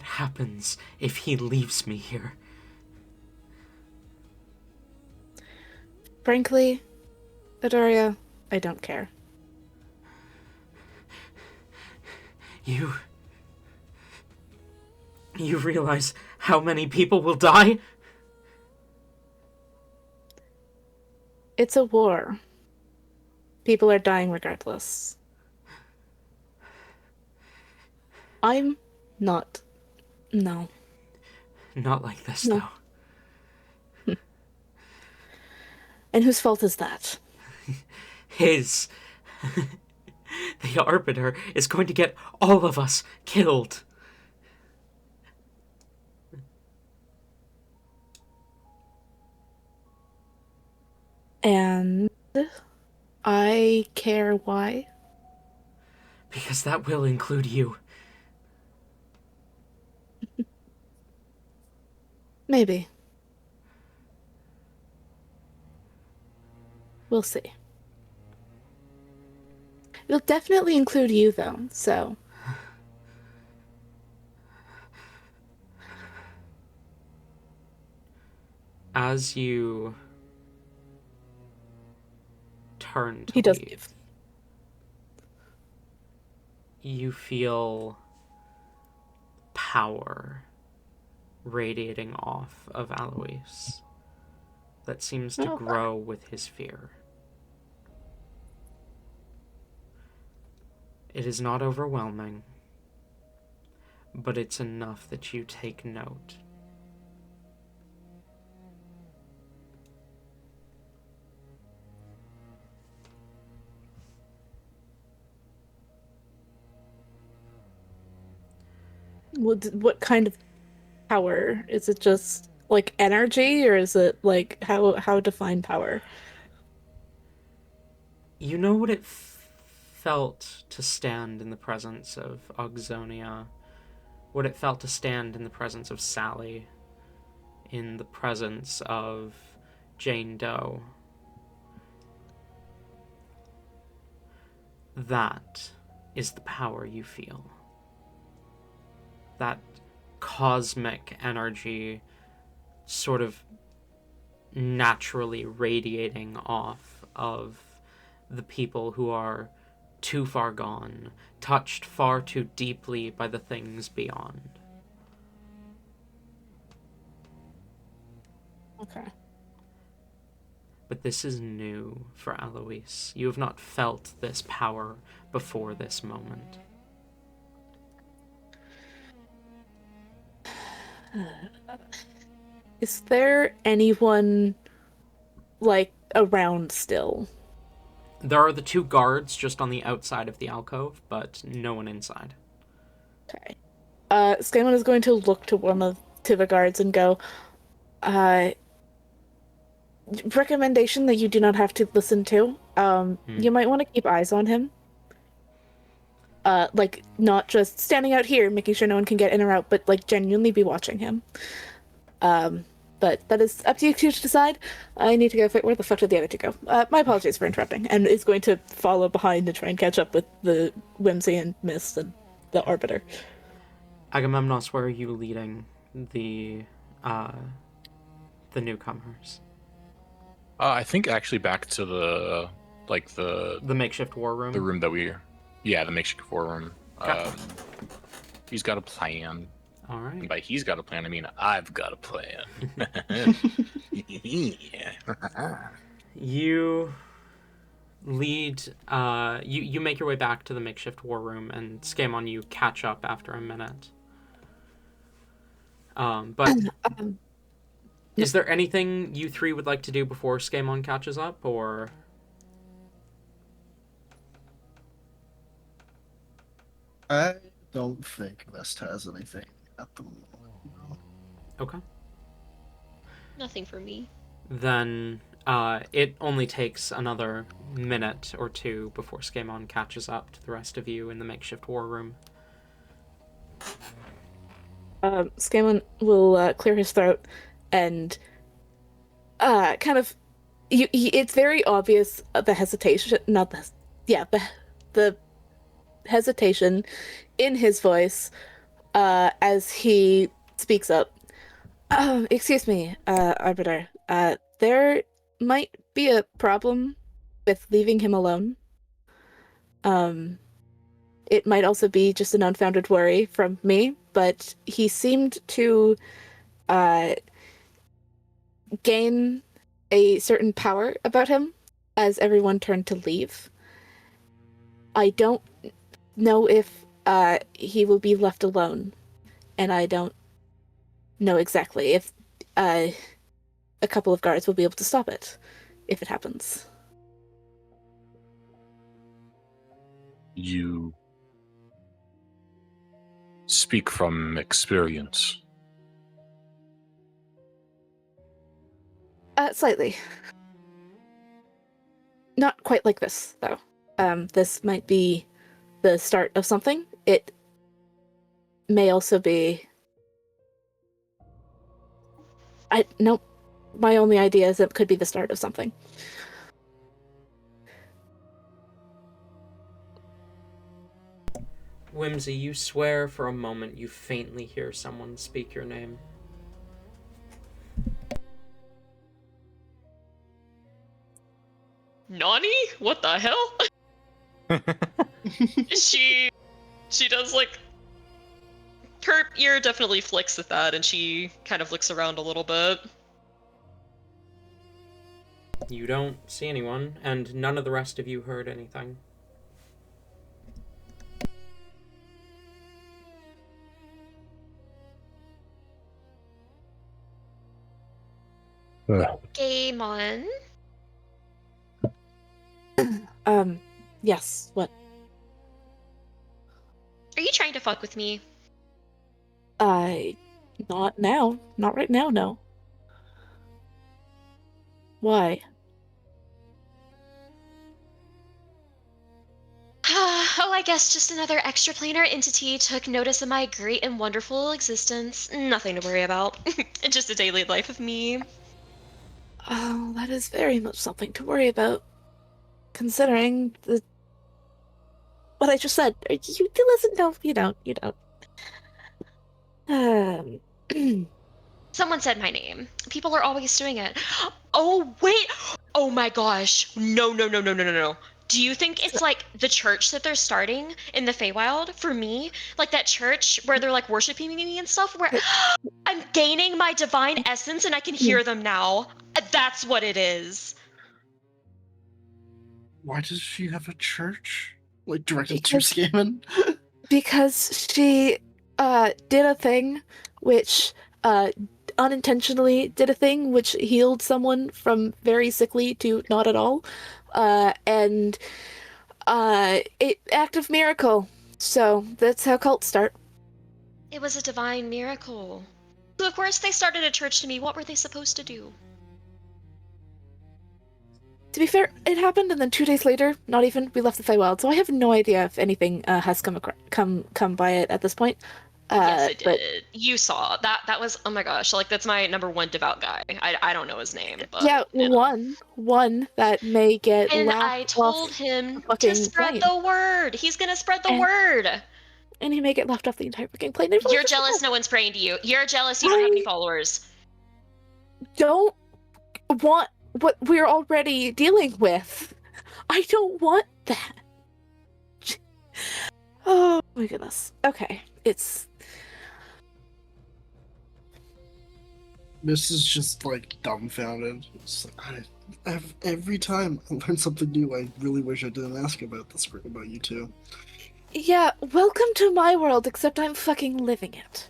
happens if he leaves me here. Frankly, Adoria, I don't care. You realize how many people will die? It's a war. People are dying regardless. I'm not. No. Not like this, No. though. And whose fault is that? His. The Arbiter is going to get all of us killed. And I care why? Because that will include you. Maybe. We'll see. It'll definitely include you, though, so... As you turn to He does leave, leave. you feel power radiating off of Alois that seems to grow with his fear. It is not overwhelming, but it's enough that you take note. What kind of power? Is it just, like, energy, or is it, like, how define power? You know what it felt to stand in the presence of Auxonia, what it felt to stand in the presence of Sally, in the presence of Jane Doe. That is the power you feel. That cosmic energy sort of naturally radiating off of the people who are too far gone, touched far too deeply by the things beyond. Okay. But this is new for Alois. You have not felt this power before this moment. Is there anyone, like, around still? There are the two guards just on the outside of the alcove, but no one inside. Okay. Skaaymon is going to look to one of the guards and go, recommendation that you do not have to listen to. You might want to keep eyes on him. Like, not just standing out here, making sure no one can get in or out, but, like, genuinely be watching him. But that is up to you to decide. I need to go. Where the fuck did the other two go? My apologies for interrupting. And is going to follow behind and try and catch up with the Whimsy and Mist. And the Arbiter. Agamemnos, where are you leading the newcomers? I think actually back to the makeshift war room. The room that the makeshift war room. Okay. He's got a plan. All right. And by he's got a plan, I mean I've got a plan. You lead. You make your way back to the makeshift war room, and Skaaymon, you catch up after a minute. But is there anything you three would like to do before Skaaymon catches up, or? I don't think Vest has anything at the moment. Okay. Nothing for me. Then it only takes another minute or two before Skaaymon catches up to the rest of you in the makeshift war room. Skaaymon will clear his throat and kind of... it's very obvious the hesitation, the hesitation in his voice as he speaks up. Excuse me, Arbiter. There might be a problem with leaving him alone. It might also be just an unfounded worry from me, but he seemed to gain a certain power about him as everyone turned to leave. I don't know if he will be left alone, and I don't know exactly if a couple of guards will be able to stop it if it happens. You speak from experience. Slightly. Not quite like this, though. This might be the start of something. It may also be... Nope. My only idea is it could be the start of something. Whimsy, you swear for a moment you faintly hear someone speak your name. Nani? What the hell? She does like... Her ear definitely flicks at that, and she kind of looks around a little bit. You don't see anyone, and none of the rest of you heard anything. Skaaymon? Yes, what? Are you trying to fuck with me? Not now. Not right now, no. Why? Oh, I guess just another extraplanar entity took notice of my great and wonderful existence. Nothing to worry about. Just a daily life of me. Oh, that is very much something to worry about. Considering what I just said. You listen? No, you don't. You don't. Someone said my name. People are always doing it. Oh, wait! Oh my gosh. No. Do you think it's like the church that they're starting in the Feywild for me? Like that church where they're like worshiping me and stuff, where I'm gaining my divine essence and I can hear them now. That's what it is. Why does she have a church? Like directed to Skaaymon? Because she did a thing which unintentionally did a thing which healed someone from very sickly to not at all. And it act of miracle. So that's how cults start. It was a divine miracle. So of course they started a church to me. What were they supposed to do? To be fair, it happened, and then 2 days later, not even, we left the Feywild. So I have no idea if anything has come by it at this point. Yes, it did. You saw that. That was, oh my gosh, like that's my number one devout guy. I don't know his name, but yeah, you know. one that may get. And I told him to spread the word. He's gonna spread the word. And he may get left off the entire freaking plane. There's You're always jealous no one's praying to you. You're jealous you don't have any followers. don't want what we're already dealing with. I don't want that. Oh my goodness. Okay, it's... This is just like dumbfounded. It's like, every time I learn something new, I really wish I didn't ask about this about you two. Yeah, welcome to my world, except I'm fucking living it.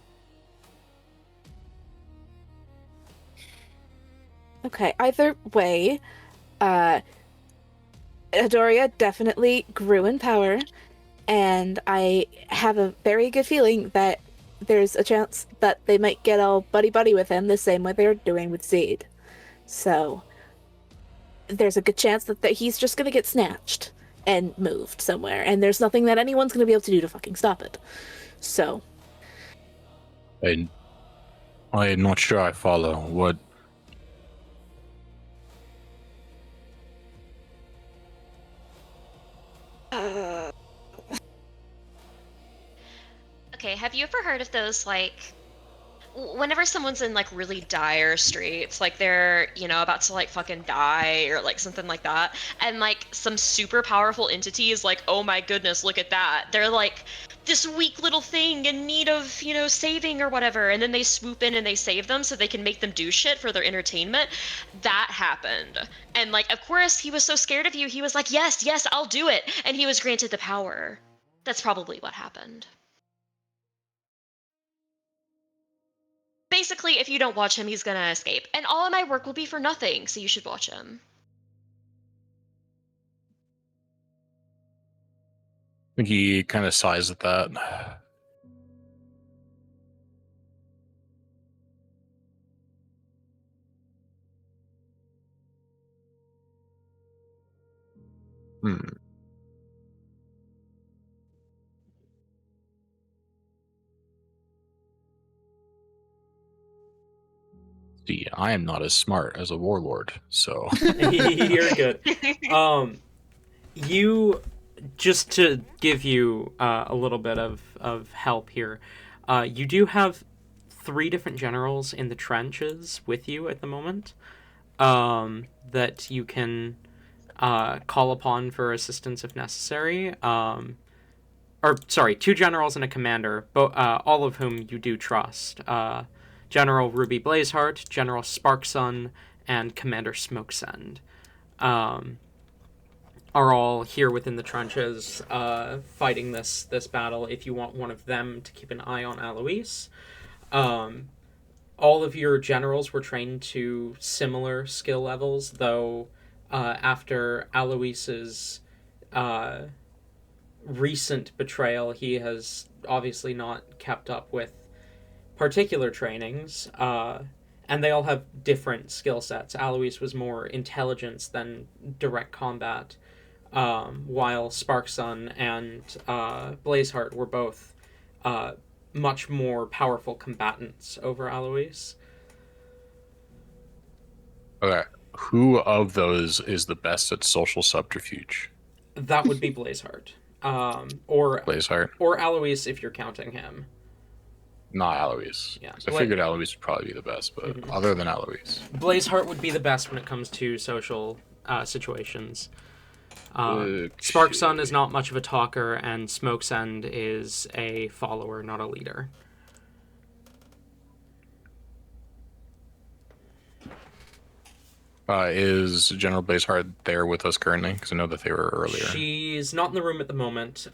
Okay, either way, Adoria definitely grew in power, and I have a very good feeling that there's a chance that they might get all buddy-buddy with him the same way they're doing with Zed. So, there's a good chance that he's just gonna get snatched and moved somewhere, and there's nothing that anyone's gonna be able to do to fucking stop it. So... I'm not sure I follow. What... Okay, have you ever heard of those, like, whenever someone's in, like, really dire straits, like, they're, you know, about to, like, fucking die, or, like, something like that, and, like, some super powerful entity is like, oh my goodness, look at that. They're, like, this weak little thing in need of, you know, saving or whatever, and then they swoop in and they save them so they can make them do shit for their entertainment. That happened. And, like, of course, he was so scared of you, he was like, yes, yes, I'll do it, and he was granted the power. That's probably what happened. Basically, if you don't watch him, he's gonna escape. And all of my work will be for nothing, so you should watch him. I think he kind of sighs at that. See, I am not as smart as a warlord, so... You're good. You, just to give you a little bit of help here, you do have 3 different generals in the trenches with you at the moment that you can call upon for assistance if necessary. Or, sorry, 2 generals and a commander, all of whom you do trust. General Ruby Blazeheart, General Sparksun, and Commander Smokesend are all here within the trenches fighting this battle if you want one of them to keep an eye on Alois. All of your generals were trained to similar skill levels, though after Alois's recent betrayal, he has obviously not kept up with particular trainings, and they all have different skill sets. Alois was more intelligence than direct combat, while Sparksun and Blazeheart were both much more powerful combatants over Alois. Okay, who of those is the best at social subterfuge? That would be Blazeheart. Or Blazeheart? Or Alois if you're counting him. Not Alois. Yeah. I figured Alois would probably be the best, but other than Alois. Blazeheart would be the best when it comes to social situations. Sparksun is not much of a talker, and Smokesend is a follower, not a leader. Is General Blazeheart there with us currently? Because I know that they were earlier. She's not in the room at the moment.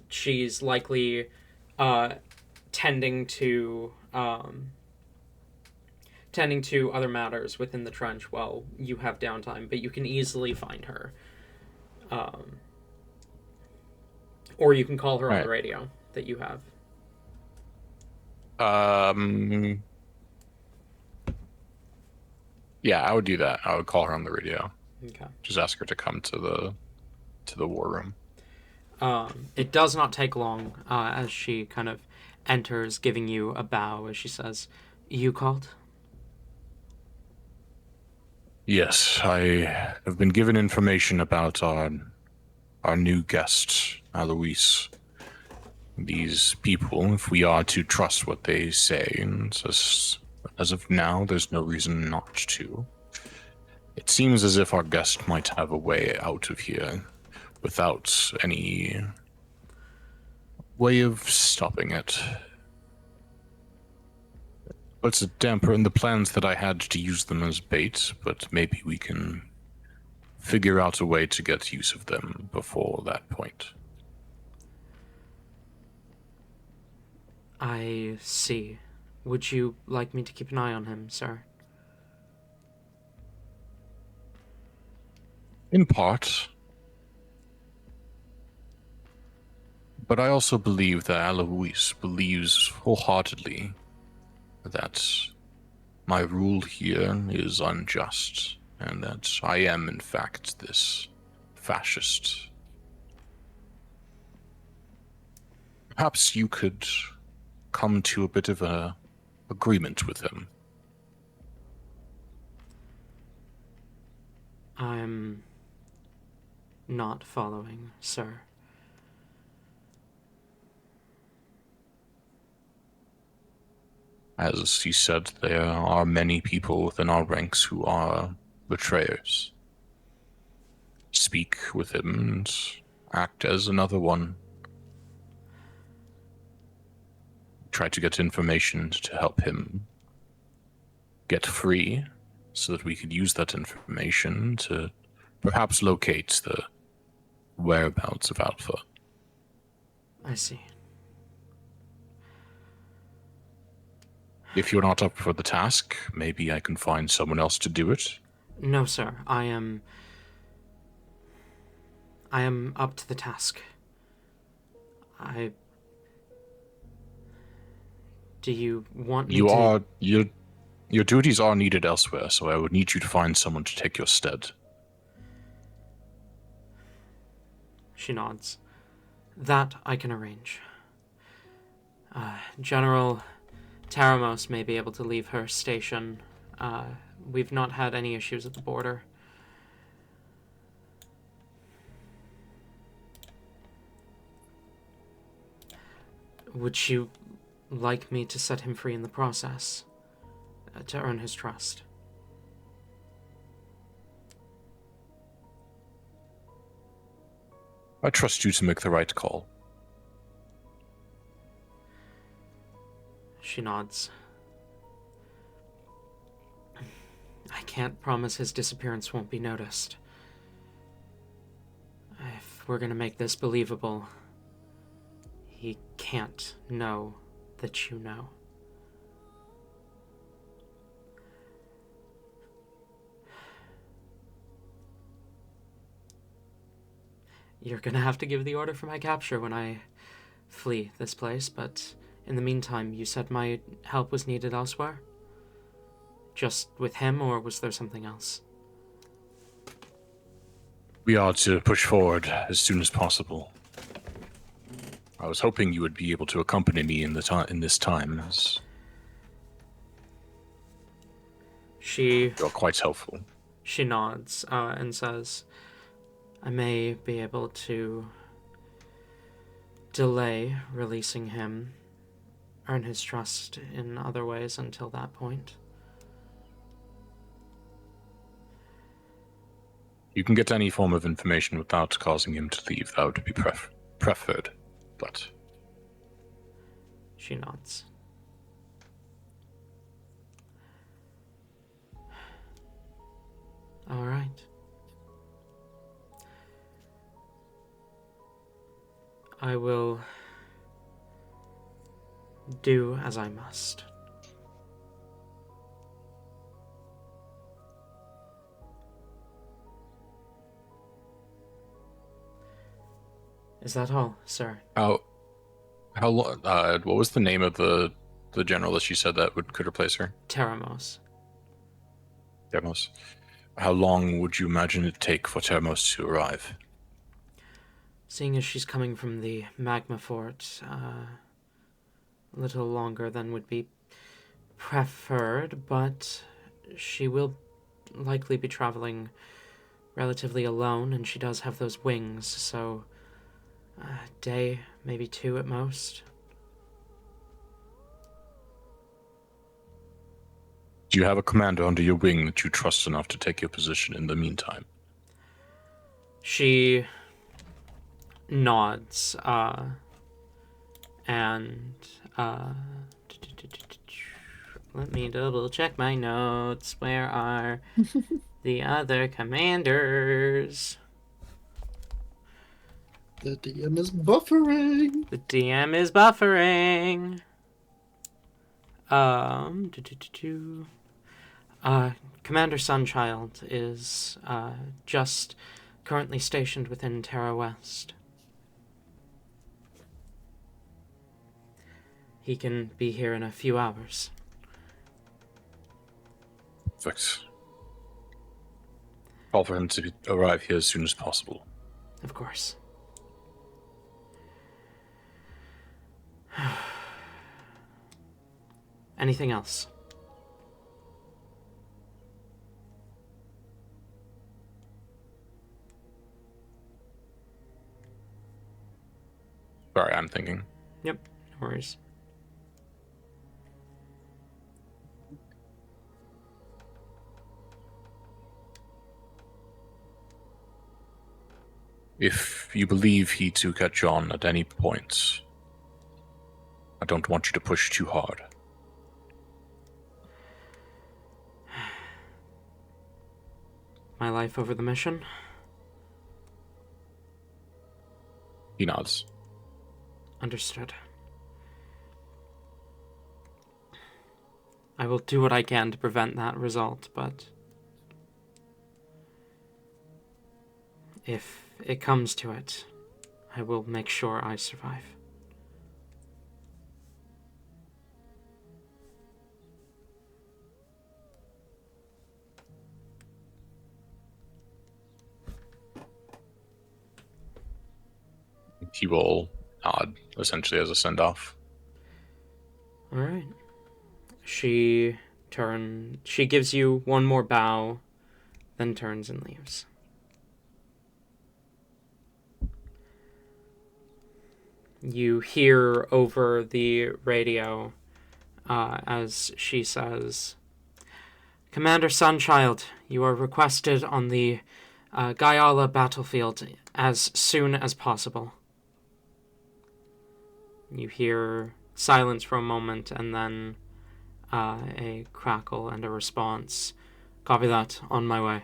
She's likely tending to other matters within the trench while you have downtime, but you can easily find her. Or you can call her on the radio that you have. Yeah, I would do that. I would call her on the radio. Okay. Just ask her to come to the war room. It does not take long as she kind of enters, giving you a bow as she says, "You called?" Yes, I have been given information about our new guest, Alois. these people, if we are to trust what they say, and as of now, there's no reason not to. It seems as if our guest might have a way out of here without any way of stopping it. Puts a damper in the plans that I had to use them as bait, but maybe we can figure out a way to get use of them before that point. I see. Would you like me to keep an eye on him, sir? In part. But I also believe that Alois believes wholeheartedly that my rule here is unjust, and that I am, in fact, this fascist. Perhaps you could come to a bit of an agreement with him. I'm not following, sir. As he said, there are many people within our ranks who are betrayers. Speak with him and act as another one. Try to get information to help him get free, so that we could use that information to perhaps locate the whereabouts of Alpha. I see. If you're not up for the task, maybe I can find someone else to do it. No, sir. I am up to the task. Do you want me to... Your duties are needed elsewhere, so I would need you to find someone to take your stead. She nods. That I can arrange. General Teramos may be able to leave her station. We've not had any issues at the border. Would you like me to set him free in the process? To earn his trust? I trust you to make the right call. She nods. I can't promise his disappearance won't be noticed. If we're gonna make this believable, he can't know that you know. You're gonna have to give the order for my capture when I flee this place, but in the meantime, you said my help was needed elsewhere? Just with him, or was there something else? We are to push forward as soon as possible. I was hoping you would be able to accompany me in this time. You're quite helpful. She nods and says, I may be able to delay releasing him, earn his trust in other ways until that point. You can get any form of information without causing him to leave. That would be preferred, but... She nods. All right. I will do as I must. Is that all, sir? How long? What was the name of the general that she said that could replace her? Teramos. Teramos. How long would you imagine it take for Teramos to arrive? Seeing as she's coming from the magma fort, a little longer than would be preferred, but she will likely be traveling relatively alone, and she does have those wings, so A day, maybe 2 at most. Do you have a commander under your wing that you trust enough to take your position in the meantime? She nods, and, let me double check my notes. Where are the other commanders? The DM is buffering. The DM is buffering. Commander Sunchild is just currently stationed within Terra West. He can be here in a few hours. Perfect. Call for him to arrive here as soon as possible. Of course. Anything else? Sorry, I'm thinking. Yep, no worries. If you believe he to catch on at any point, I don't want you to push too hard. My life over the mission? He nods. Understood. I will do what I can to prevent that result, but if it comes to it, I will make sure I survive. He will nod, essentially, as a send-off. All right. She gives you one more bow, then turns and leaves. You hear over the radio as she says, Commander Sunchild, you are requested on the Gaea battlefield as soon as possible. You hear silence for a moment, and then a crackle and a response. Copy that. On my way.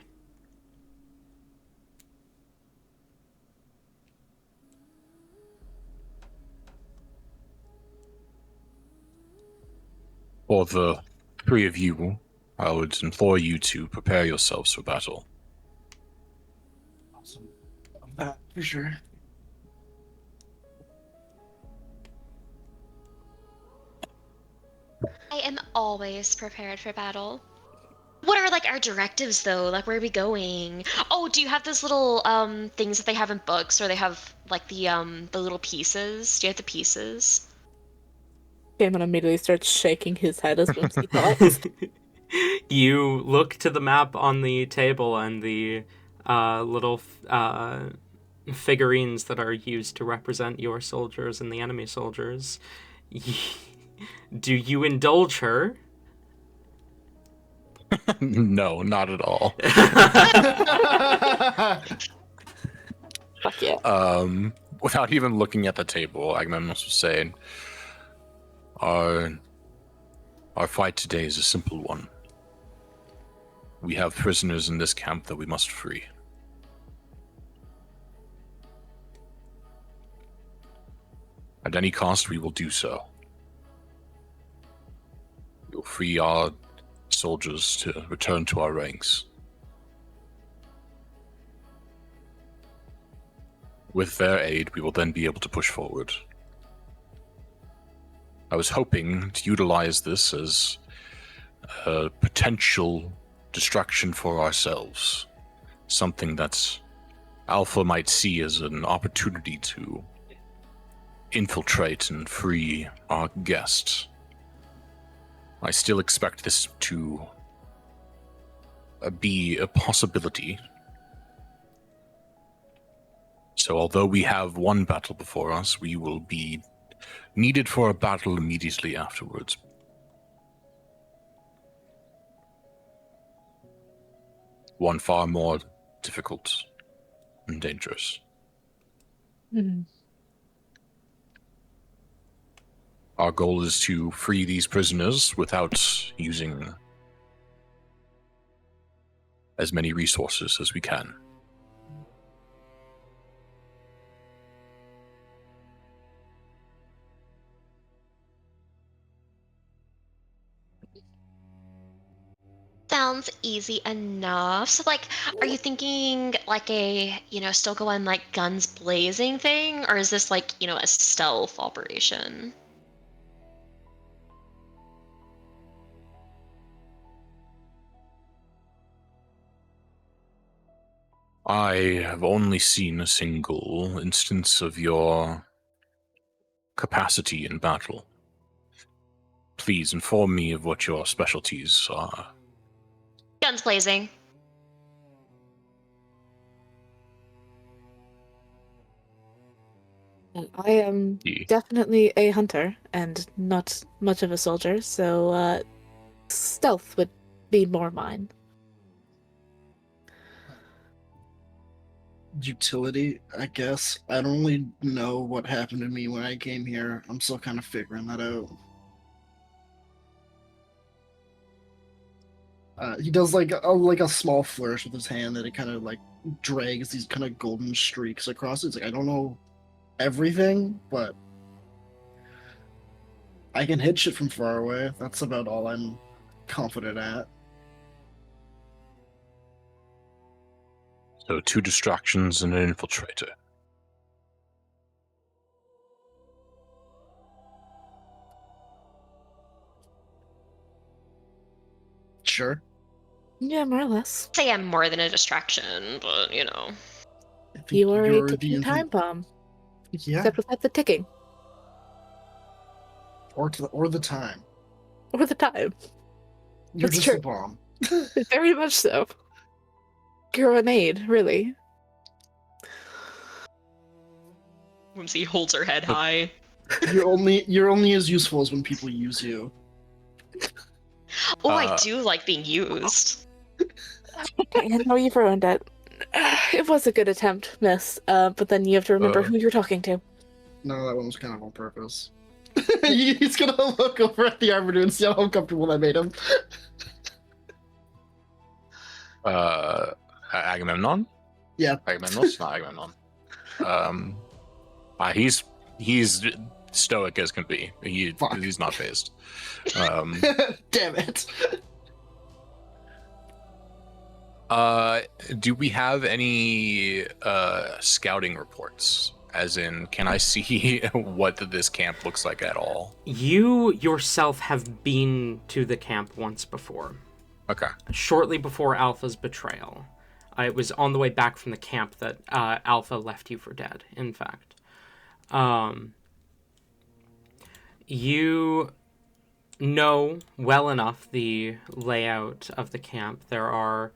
For the 3 of you, I would implore you to prepare yourselves for battle. Awesome. That for sure. I am always prepared for battle. What are like our directives though? Like where are we going? Oh, do you have those little things that they have in books, or they have like the little pieces? Do you have the pieces? Skaaymon immediately starts shaking his head as Whimsy talks. You look to the map on the table and the little figurines that are used to represent your soldiers and the enemy soldiers. Do you indulge her? No, not at all. Fuck yeah. Without even looking at the table, Agamemnon was saying, Our fight today is a simple one. We have prisoners in this camp that we must free. At any cost, we will do so. We will free our soldiers to return to our ranks. With their aid, we will then be able to push forward. I was hoping to utilize this as a potential distraction for ourselves. Something that Alpha might see as an opportunity to infiltrate and free our guests. I still expect this to be a possibility. So although we have one battle before us, we will be needed for a battle immediately afterwards. One far more difficult and dangerous. Our goal is to free these prisoners without using as many resources as we can. Sounds easy enough. So, like, are you thinking like a, still going like guns blazing thing? Or is this like, a stealth operation? I have only seen a single instance of your capacity in battle. Please inform me of what your specialties are. Guns blazing. I am definitely a hunter and not much of a soldier, so stealth would be more mine. Utility, I guess. I don't really know what happened to me when I came here. I'm still kind of figuring that out. He does like a small flourish with his hand that it kind of like drags these kind of golden streaks across it. It's like, I don't know everything, but I can hit shit from far away. That's about all I'm confident at. So 2 distractions and an infiltrator. Sure. Yeah, more or less. Say I'm more than a distraction, but I think You are a you're ticking time bomb. Yeah, Except without the ticking. or the time. Or the time. You're That's just true. a bomb. Very much so. Grenade, really. Whimsy holds her head high. You're only as useful as when people use you. Oh, I do like being used. I know you've ruined it. It was a good attempt, miss. But then you have to remember who you're talking to. No, that one was kind of on purpose. He's gonna look over at the Arbiter and see how uncomfortable that made him. Agamemnon? Yeah. Agamemnos? Not Agamemnon. He's stoic as can be. He's not phased. Damn it. Do we have any scouting reports? As in, can I see what this camp looks like at all? You yourself have been to the camp once before. Okay. Shortly before Alpha's betrayal. It was on the way back from the camp that Alpha left you for dead, in fact. You know well enough the layout of the camp. There are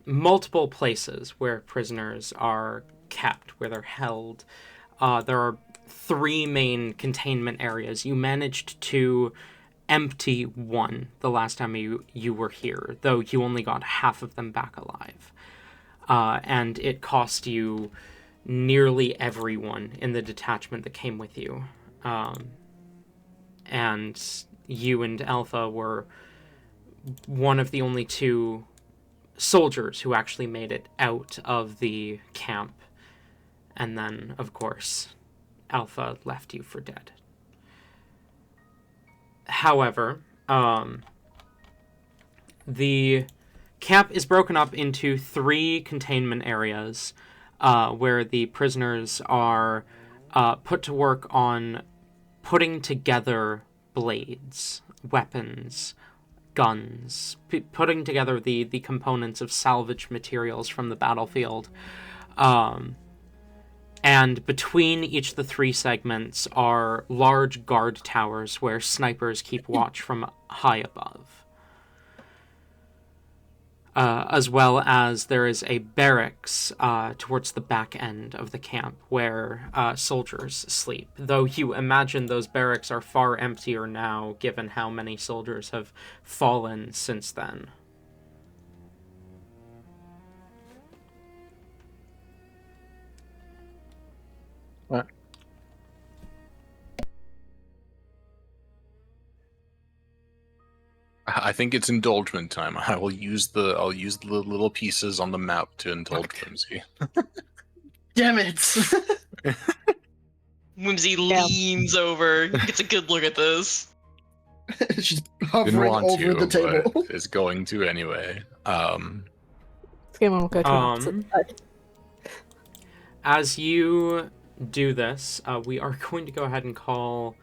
multiple places where prisoners are kept, where they're held. There are 3 main containment areas. You managed to empty one the last time you were here, though you only got half of them back alive. And it cost you nearly everyone in the detachment that came with you. And you and Alpha were one of the only 2 soldiers who actually made it out of the camp. And then, of course, Alpha left you for dead. However, the camp is broken up into 3 containment areas where the prisoners are put to work on putting together blades, weapons, guns, putting together the components of salvage materials from the battlefield. And between each of the 3 segments are large guard towers where snipers keep watch from high above. as well as there is a barracks towards the back end of the camp where soldiers sleep. Though you imagine those barracks are far emptier now, given how many soldiers have fallen since then. What? I think it's indulgement time. I'll use the little pieces on the map to indulge Whimsy. Damn it! Whimsy leans over, gets a good look at this. She's Didn't hovering want over to, the table. but is going to anyway. Skaaymon will go to an opposite side. As you do this, we are going to go ahead and call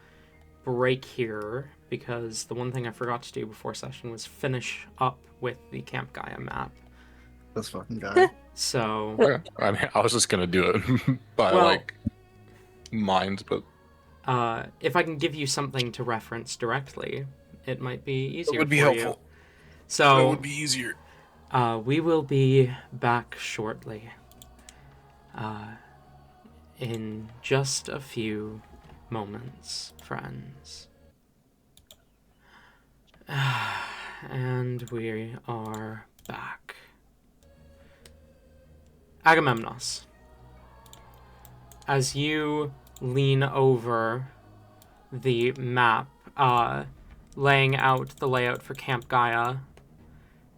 break here, because the one thing I forgot to do before session was finish up with the Camp Gaea map. This fucking guy. So, I mean, I was just gonna do it by mind, but if I can give you something to reference directly, it might be easier. it would be for helpful. You. So it would be easier. We will be back shortly. In just a few moments, friends. And we are back. Agamemnos, as you lean over the map, laying out the layout for Camp Gaea,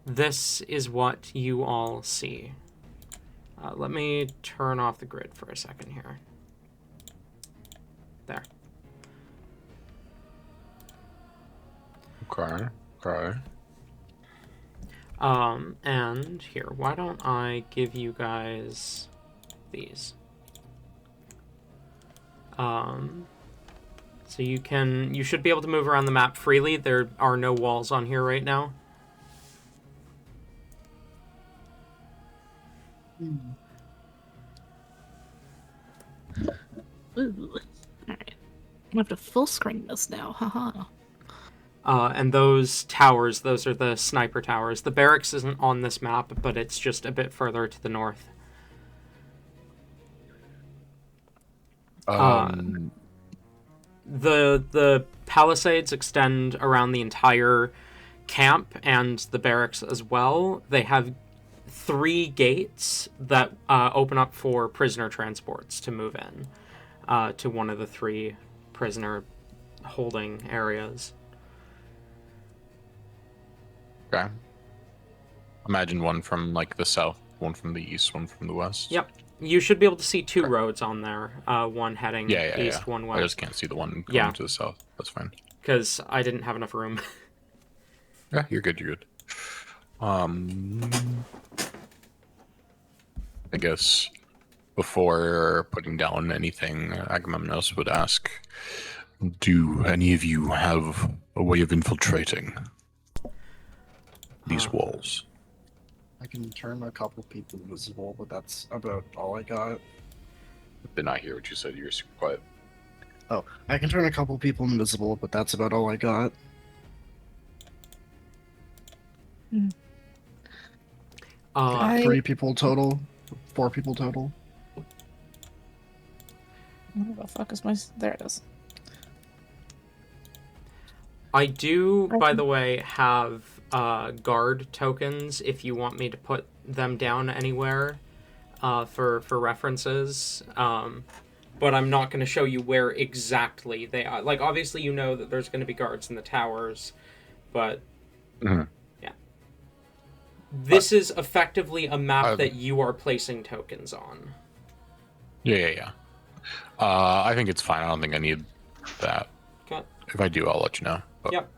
this is what you all see. Let me turn off the grid for a second here. There. Okay. And here, why don't I give you guys these? So you should be able to move around the map freely. There are no walls on here right now. Ooh. Alright. I'm gonna have to full screen this now, haha. And those towers, those are the sniper towers. The barracks isn't on this map, but it's just a bit further to the north. The palisades extend around the entire camp and the barracks as well. They have 3 gates that open up for prisoner transports to move in to one of the 3 prisoner holding areas. Okay. Imagine one from like the south, one from the east, one from the west. Yep. You should be able to see 2 roads on there. One heading east, one west. I just can't see the one going to the south. That's fine. Because I didn't have enough room. Yeah, you're good. I guess before putting down anything, Agamemnos would ask, do any of you have a way of infiltrating these walls? I can turn a couple people invisible, but that's about all I got. Did not hear what you said. You're super quiet. Oh, I can turn a couple people invisible, but that's about all I got. I- 3 people total. 4 people total. Where the fuck is my... There it is. I do, by the way, have guard tokens if you want me to put them down anywhere for references. But I'm not going to show you where exactly they are. Like, obviously you know that there's going to be guards in the towers, but yeah. This is effectively a map that you are placing tokens on. Yeah. I think it's fine. I don't think I need that. Okay. If I do, I'll let you know. But, Yep.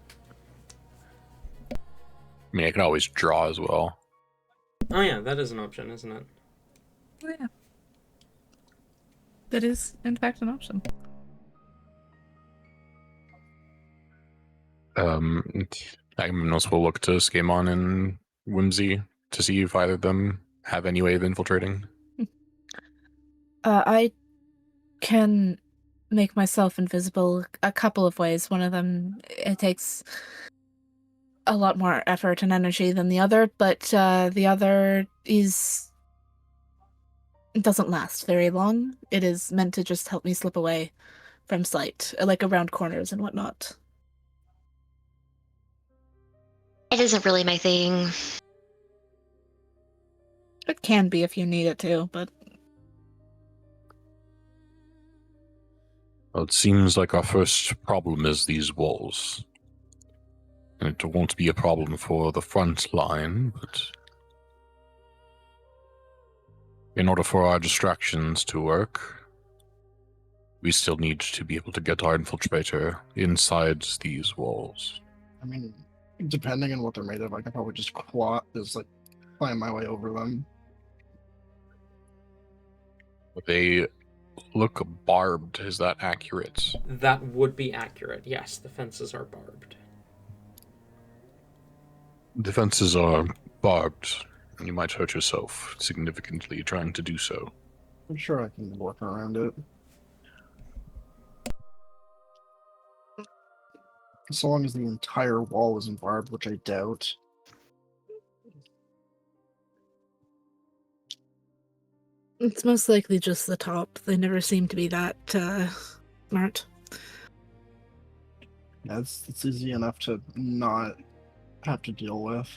I mean, I can always draw as well. Oh yeah, that is an option, isn't it? Oh, yeah. That is, in fact, an option. Agamemnos will look to Skaaymon and Whimsy to see if either of them have any way of infiltrating. I can make myself invisible a couple of ways. One of them, it takes a lot more effort and energy than the other, but the other doesn't last very long. It is meant to just help me slip away from sight, like around corners and whatnot. It isn't really my thing. It can be if you need it to, but Well, it seems like our first problem is these walls. And it won't be a problem for the front line, but in order for our distractions to work, we still need to be able to get our infiltrator inside these walls. I mean, depending on what they're made of, I can probably just climb my way over them. They look barbed. Is that accurate? That would be accurate, yes. The fences are barbed. Defenses are barbed, and you might hurt yourself significantly trying to do so. I'm sure I can work around it. So long as the entire wall isn't barbed, which I doubt. it's most likely just the top. They never seem to be that smart. Yeah, it's easy enough to not have to deal with.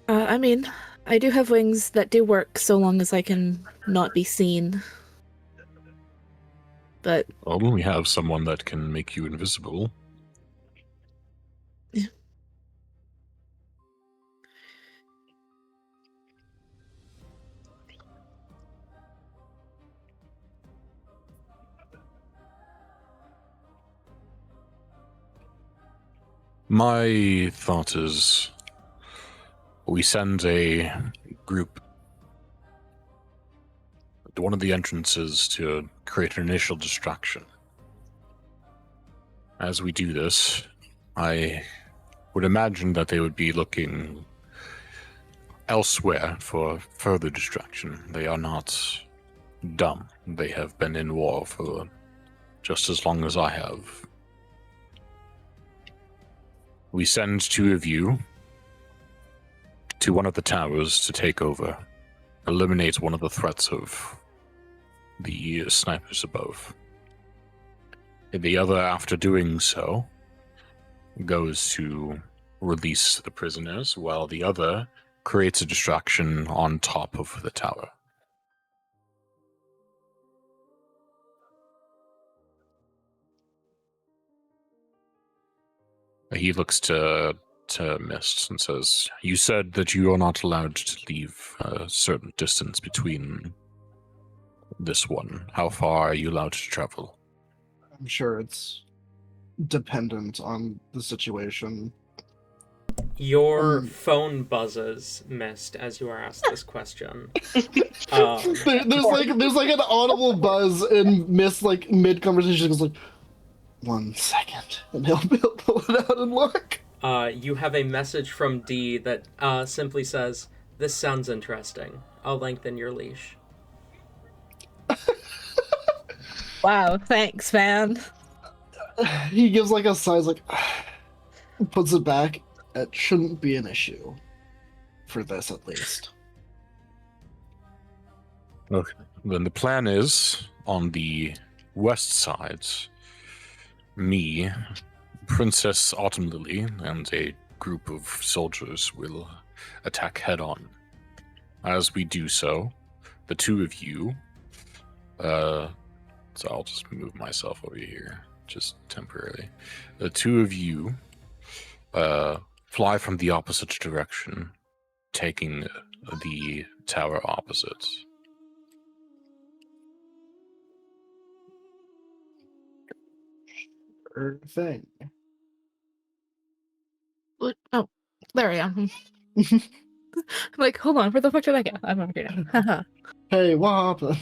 I mean, I do have wings that do work so long as I can not be seen. But Well, we have someone that can make you invisible. Yeah. My thought is we send a group to one of the entrances to create an initial distraction. As we do this, I would imagine that they would be looking elsewhere for further distraction. They are not dumb. They have been in war for just as long as I have. We send two of you to one of the towers to take over, eliminate one of the threats of the snipers above. And the other, after doing so, goes to release the prisoners, while the other creates a distraction on top of the tower. He looks to Mist and says, "You said that you are not allowed to leave a certain distance between this one. How far are you allowed to travel?" I'm sure it's dependent on the situation. Your phone buzzes, Mist, as you are asked this question. There's like an audible buzz and Miss like mid conversation goes like 1 second, and he'll pull it out and look. You have a message from D that simply says, "This sounds interesting. I'll lengthen your leash." wow, thanks, man. He gives like a sigh, like puts it back. It shouldn't be an issue for this, at least. Okay. Then the plan is, on the west side, me, Princess Autumn Lily, and a group of soldiers will attack head-on. As we do so, the two of you, so I'll just move myself over here, just temporarily. The two of you, fly from the opposite direction, taking the tower opposite. Thing. What? Oh, there I am. Like, hold on, where the fuck did I go? I'm over here now. Haha. Hey, what happened?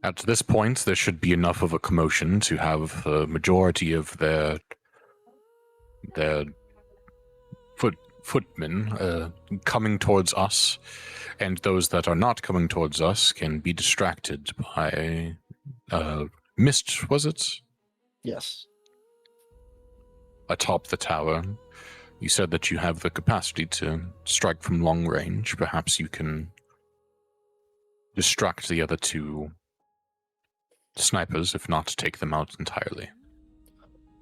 At this point, there should be enough of a commotion to have the majority of their footmen coming towards us, and those that are not coming towards us can be distracted by Mist, was it? Yes. Atop the tower. You said that you have the capacity to strike from long range. Perhaps you can distract the other two snipers, if not take them out entirely.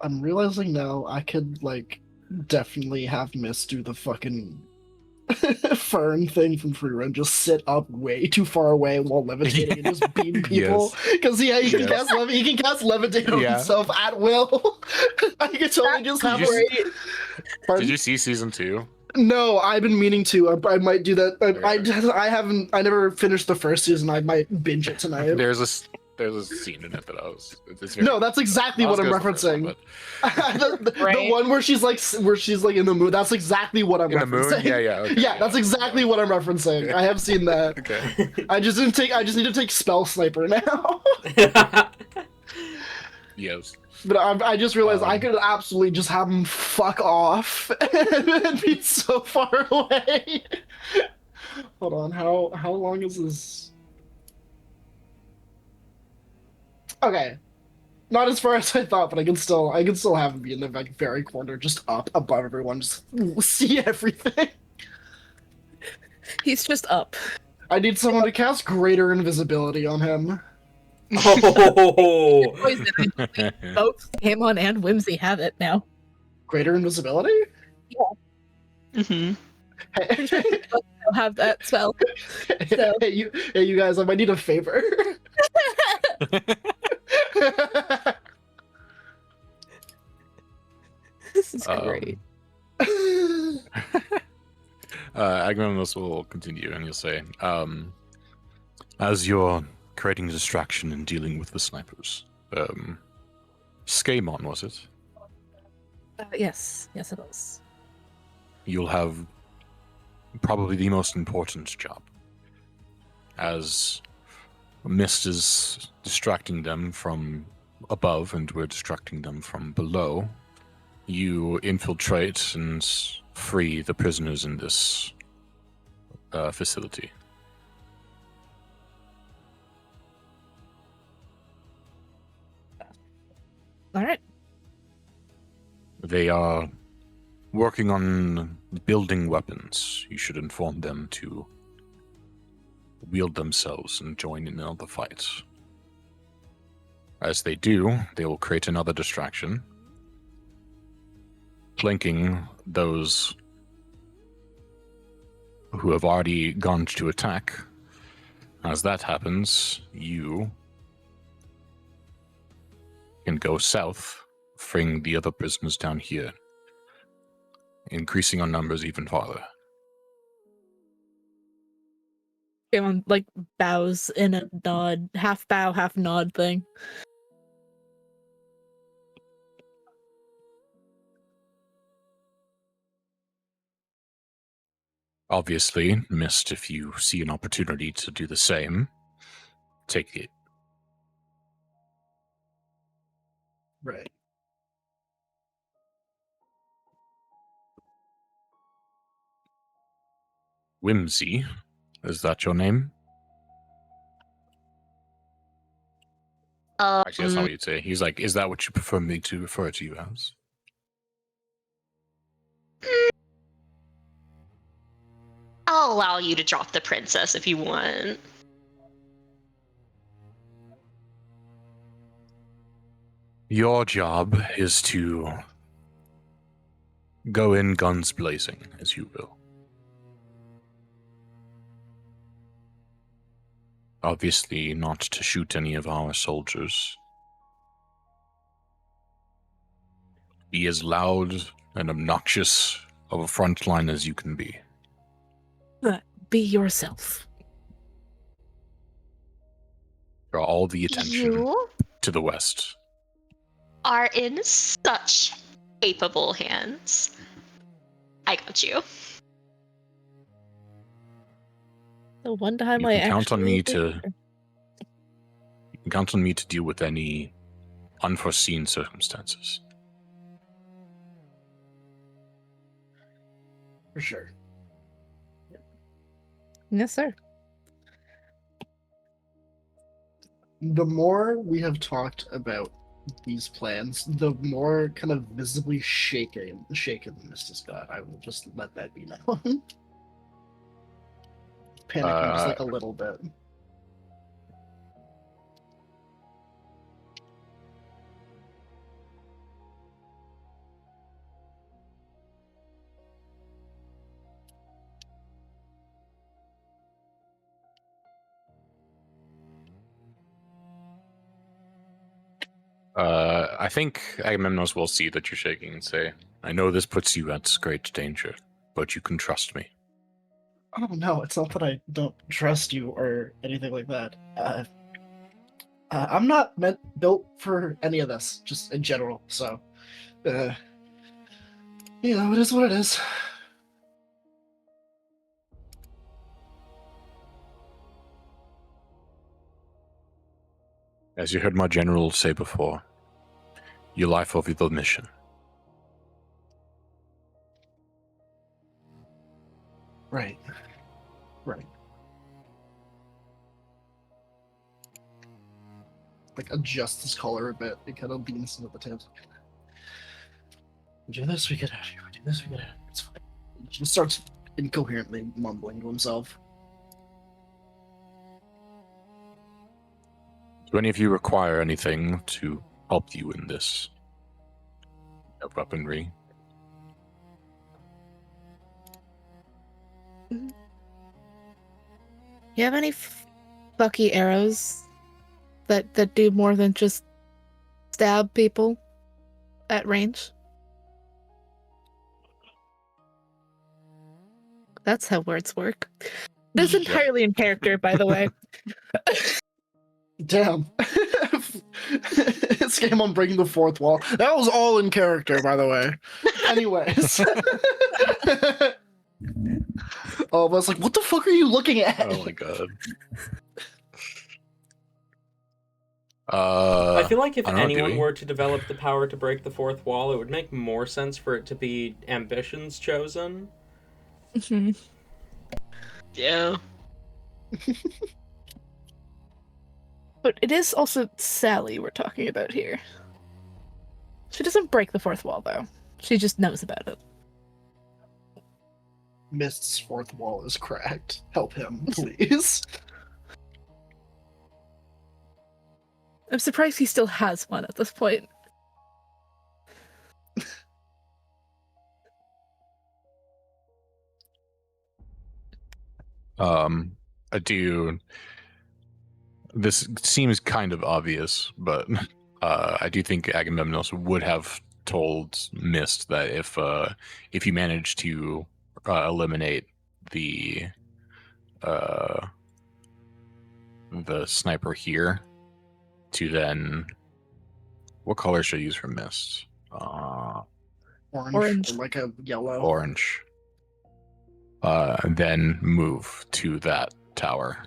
I'm realizing now I could, like, definitely have Miss do the fucking fern thing from Free Run, just sit up way too far away while levitating and just beam people. Because he can Yes. cast levitate on Yeah. himself at will. I could totally just have Did you see season 2? No, I've been meaning to. I might do that. I never finished the first season. I might binge it tonight. There's a scene in it that I was. No, that's exactly what I'm referencing. The one where she's like in the moon. That's exactly what I'm referencing. In the moon? Yeah. Okay. Yeah, that's exactly what I'm referencing. I have seen that. Okay. I just need to take Spell Sniper now. Yes. But I just realized I could absolutely just have him fuck off and be so far away. Hold on, how long is this? Okay, not as far as I thought, but I can still have him be in the like, very corner, just up above everyone, just see everything. He's just up. I need someone to cast Greater Invisibility on him. Oh, Both Skaaymon and Whimsy have it now. Greater Invisibility? Yeah. Mm-hmm. Hey, They'll have that spell. So. hey, you guys, I might need a favor. This is great. Agamemnos will continue, and you'll say, as you're creating a distraction and dealing with the snipers, Skaaymon, was it? Yes, it was. You'll have probably the most important job, as Mist is distracting them from above and we're distracting them from below. You infiltrate and free the prisoners in this facility. All right. They are working on building weapons. You should inform them to wield themselves and join in on the fight. As they do, they will create another distraction, flanking those who have already gone to attack. As that happens, you can go south, freeing the other prisoners down here, increasing our numbers even farther. Skaaymon like bows in a nod, half bow, half nod thing. Obviously, Mist, if you see an opportunity to do the same, take it. Right. Whimsy, is that your name? Actually, that's not what you'd say. He's like, is that what you prefer me to refer to you as? I'll allow you to drop the princess if you want. Your job is to go in guns blazing, as you will. Obviously not to shoot any of our soldiers. Be as loud and obnoxious of a front line as you can be. Be yourself. Draw all the attention You to the west. are in such capable hands. I got you. The one time You I can count on me actually- to. You can count on me to deal with any unforeseen circumstances. For sure. Yes, sir. The more we have talked about these plans, the more kind of visibly shaken the mist has got. I will just let that be known. Panicking just like a little bit. I think Agamemnos will see that you're shaking and say, I know this puts you at great danger, but you can trust me. Oh no, it's not that I don't trust you or anything like that. I'm not built for any of this, just in general. So, it is what it is. As you heard my general say before, your life over the mission. Right. Like, adjust his collar a bit. It kind of leans into the tabs. We do this, we get out of here. We do this, we get out of here. It's fine. He just starts incoherently mumbling to himself. Do any of you require anything to help you in this? Weaponry? You have any fucky arrows that do more than just stab people at range? That's how words work. This is entirely in character, by the way. Damn. Skaaymon breaking the fourth wall. That was all in character, by the way. Anyways. Oh, I was like, what the fuck are you looking at? Oh my god. I feel like if I don't know, anyone Dewey. were to develop the power to break the fourth wall, it would make more sense for it to be Ambition's chosen. Yeah. But it is also Sally we're talking about here. She doesn't break the fourth wall, though. She just knows about it. Mist's fourth wall is cracked. Help him, please. I'm surprised he still has one at this point. I do. This seems kind of obvious, but I do think Agamemnos would have told Mist that if you manage to eliminate the sniper here, to then what color should I use for Mist? Orange. Or like a yellow. Orange. And then move to that tower.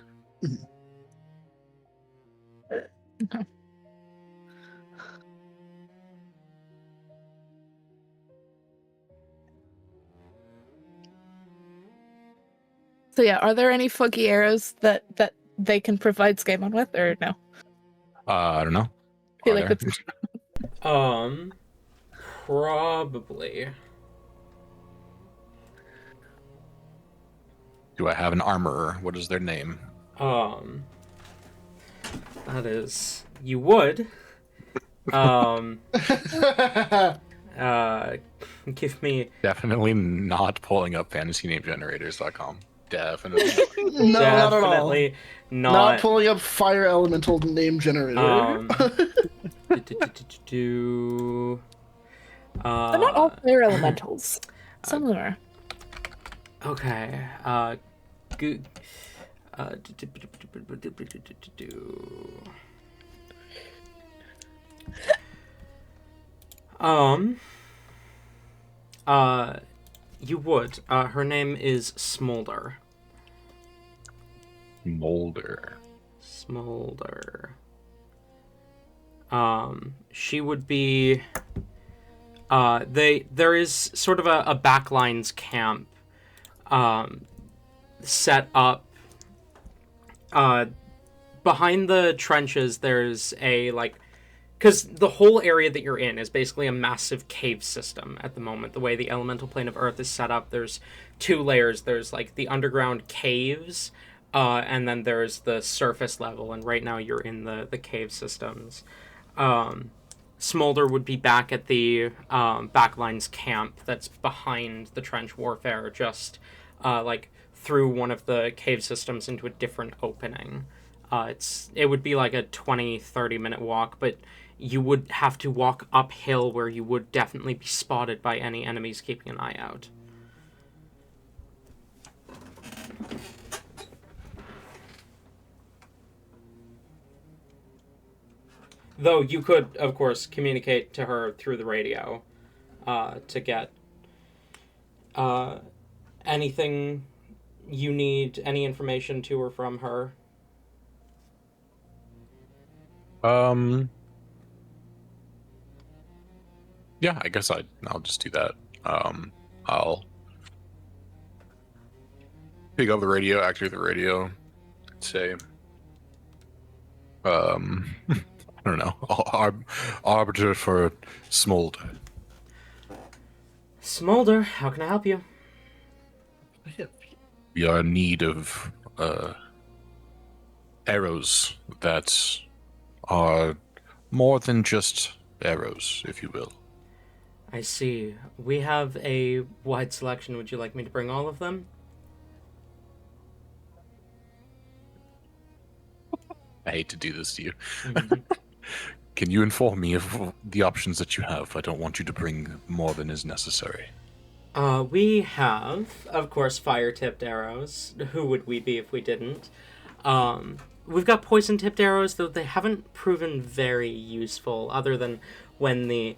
Okay. So yeah, are there any funky arrows that they can provide Skaaymon with, or no? I don't know. I feel Are like there? that's Probably. Do I have an armorer? What is their name? That is, you would. Give me Definitely not pulling up fantasynamegenerators.com. Definitely. No, not at all. definitely Not not. pulling up fire elemental name generator. they're not all fire elementals. Some of them are. Okay. You would. Her name is Smolder. Molder. Smolder. She would be. There is sort of a backlines camp, set up, behind the trenches, there's a, like... Because the whole area that you're in is basically a massive cave system at the moment. The way the elemental plane of Earth is set up, there's 2 layers. There's, like, the underground caves, and then there's the surface level, and right now you're in the cave systems. Smolder would be back at the Backlines camp that's behind the trench warfare, just, like, through one of the cave systems into a different opening. It would be like a 20-30 minute walk, but you would have to walk uphill where you would definitely be spotted by any enemies keeping an eye out. Though you could, of course, communicate to her through the radio to get anything you need, any information to or from her. Yeah, I guess I'll just do that. I'll pick up the radio, activate the radio, say, I don't know, Arbiter for Smolder. Smolder, how can I help you? We are in need of arrows that are more than just arrows, if you will. I see. We have a wide selection. Would you like me to bring all of them? I hate to do this to you. Mm-hmm. Can you inform me of the options that you have? I don't want you to bring more than is necessary. We have, of course, fire-tipped arrows. Who would we be if we didn't? We've got poison-tipped arrows, though they haven't proven very useful, other than when the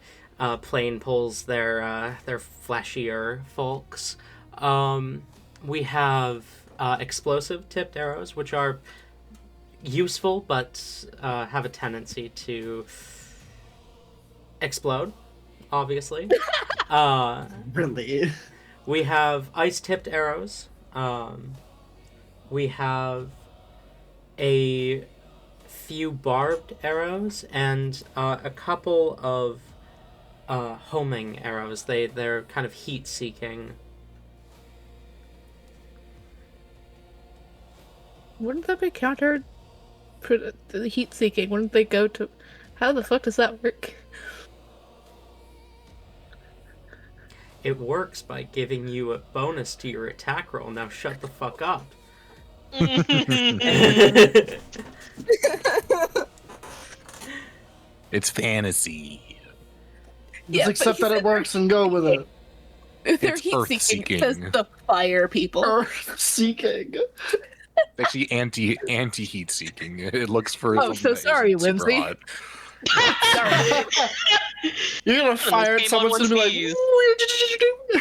plane pulls their fleshier folks. We have explosive-tipped arrows, which are useful, but have a tendency to explode, obviously. Really? We have ice-tipped arrows. We have a few barbed arrows and a couple of homing arrows. They're kind of heat-seeking. Wouldn't that be countered for the heat-seeking? Wouldn't they go to... How the fuck does that work? It works by giving you a bonus to your attack roll. Now shut the fuck up. It's fantasy. Just accept that it works and go with it. They're It's heat-seeking. earth-seeking. It says the fire people. Earth-seeking. It's actually anti-heat seeking. It looks for. Oh, so sorry, Whimsy. Sorry. You're gonna fire at Game someone on who's one like, piece. what did you do?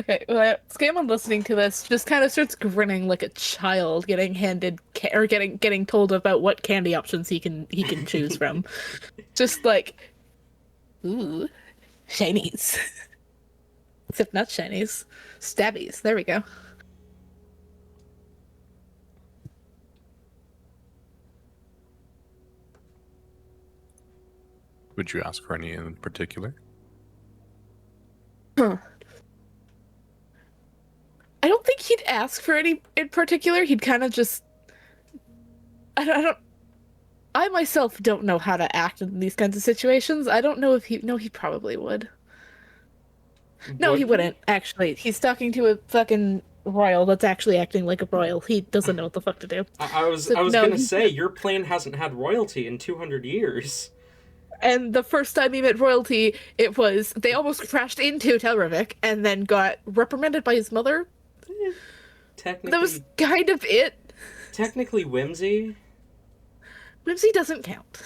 Okay, well, Skaaymon listening to this just kind of starts grinning like a child getting handed or getting told about what candy options he can choose from. Just like, ooh, shinies. Except not shinies, stabbies. There we go. Would you ask for any in particular? Huh. I don't think he'd ask for any in particular. He'd kind of just... I myself don't know how to act in these kinds of situations. I don't know if he... No, he probably would. No, he wouldn't, actually. He's talking to a fucking royal that's actually acting like a royal. He doesn't know what the fuck to do. I was gonna say, your plane hasn't had royalty in 200 years. And the first time he met royalty, it was... They almost crashed into Telravik and then got reprimanded by his mother. Technically, That was kind of it. Technically, Whimsy. Whimsy doesn't count.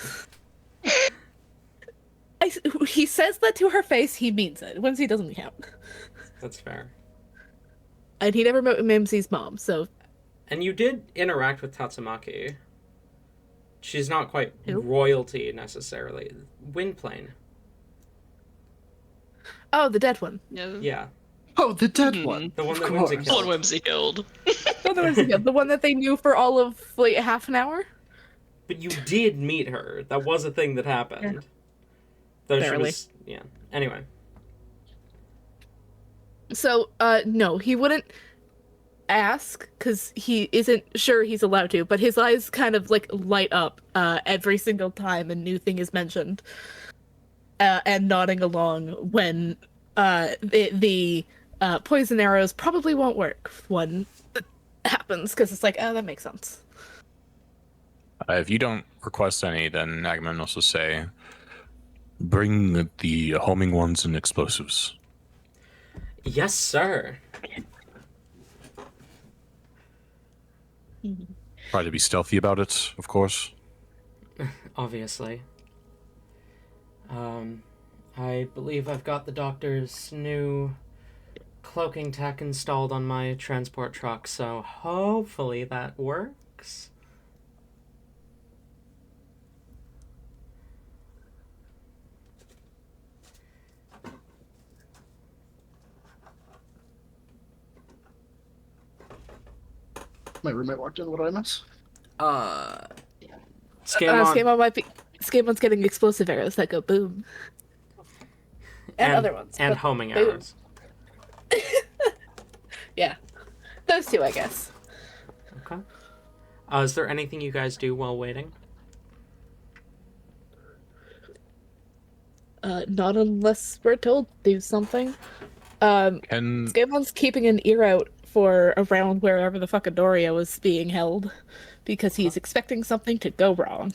He says that to her face, he means it. Whimsy doesn't count. That's fair. And he never met Whimsy's mom, so... And you did interact with Tatsumaki. She's not quite Who? royalty necessarily. Gwynplaine. Oh, the dead one. Yeah. Oh, the dead Mhm. one. The one Of that Whimsy course. killed. Old Whimsy killed. The one that they knew for all of like half an hour. But you did meet her. That was a thing that happened. Though she Barely. was... Yeah. Anyway. So, no, he wouldn't ask because he isn't sure he's allowed to, but his eyes kind of like light up every single time a new thing is mentioned, and nodding along when the poison arrows probably won't work when it happens, because it's like, oh, that makes sense. If you don't request any, then Agamemnon will also say, bring the homing ones and explosives. Yes, sir. Try to be stealthy about it, of course. Obviously. I believe I've got the doctor's new cloaking tech installed on my transport truck, so hopefully that works. My roommate walked in. What did I miss? Skaymon's getting explosive arrows that go boom. And other ones. And but homing boom. arrows. Yeah. Those two, I guess. Okay. Is there anything you guys do while waiting? Not unless we're told to do something. Skaymon's keeping an ear out for around wherever the fuck Adoria was being held, because he's expecting something to go wrong.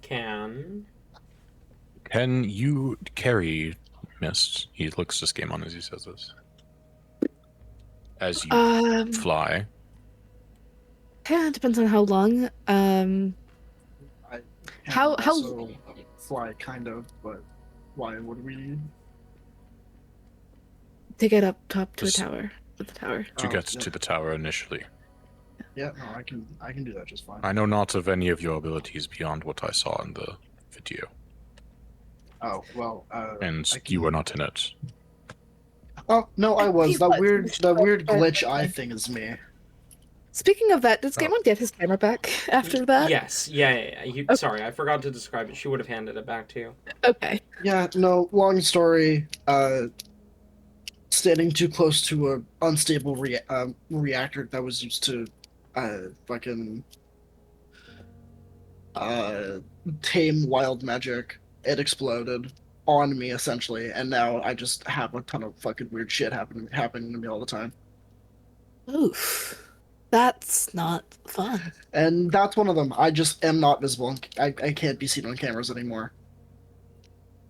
Can you carry Mist? He looks to Skaaymon as he says this. As you fly. Yeah, it depends on how long. I How- also fly kind of, but why would we need? To get up top to a Just- tower. With the tower. To Oh, get yeah. to the tower initially. Yeah, no, I can do that just fine. I know not of any of your abilities beyond what I saw in the video, Oh well. and I can- you were not in it. Oh no, I was. He That was. weird glitch eye thing is me. Speaking of that, did Skaaymon get his camera back after that? Yes. Yeah. You, Okay. Sorry, I forgot to describe it. She would have handed it back to you. Okay. Yeah, no. Long story. Standing too close to a unstable reactor that was used to, fucking, tame wild magic. It exploded on me essentially, and now I just have a ton of fucking weird shit happening to me all the time. Oof. That's not fun. And that's one of them. I just am not visible. I can't be seen on cameras anymore.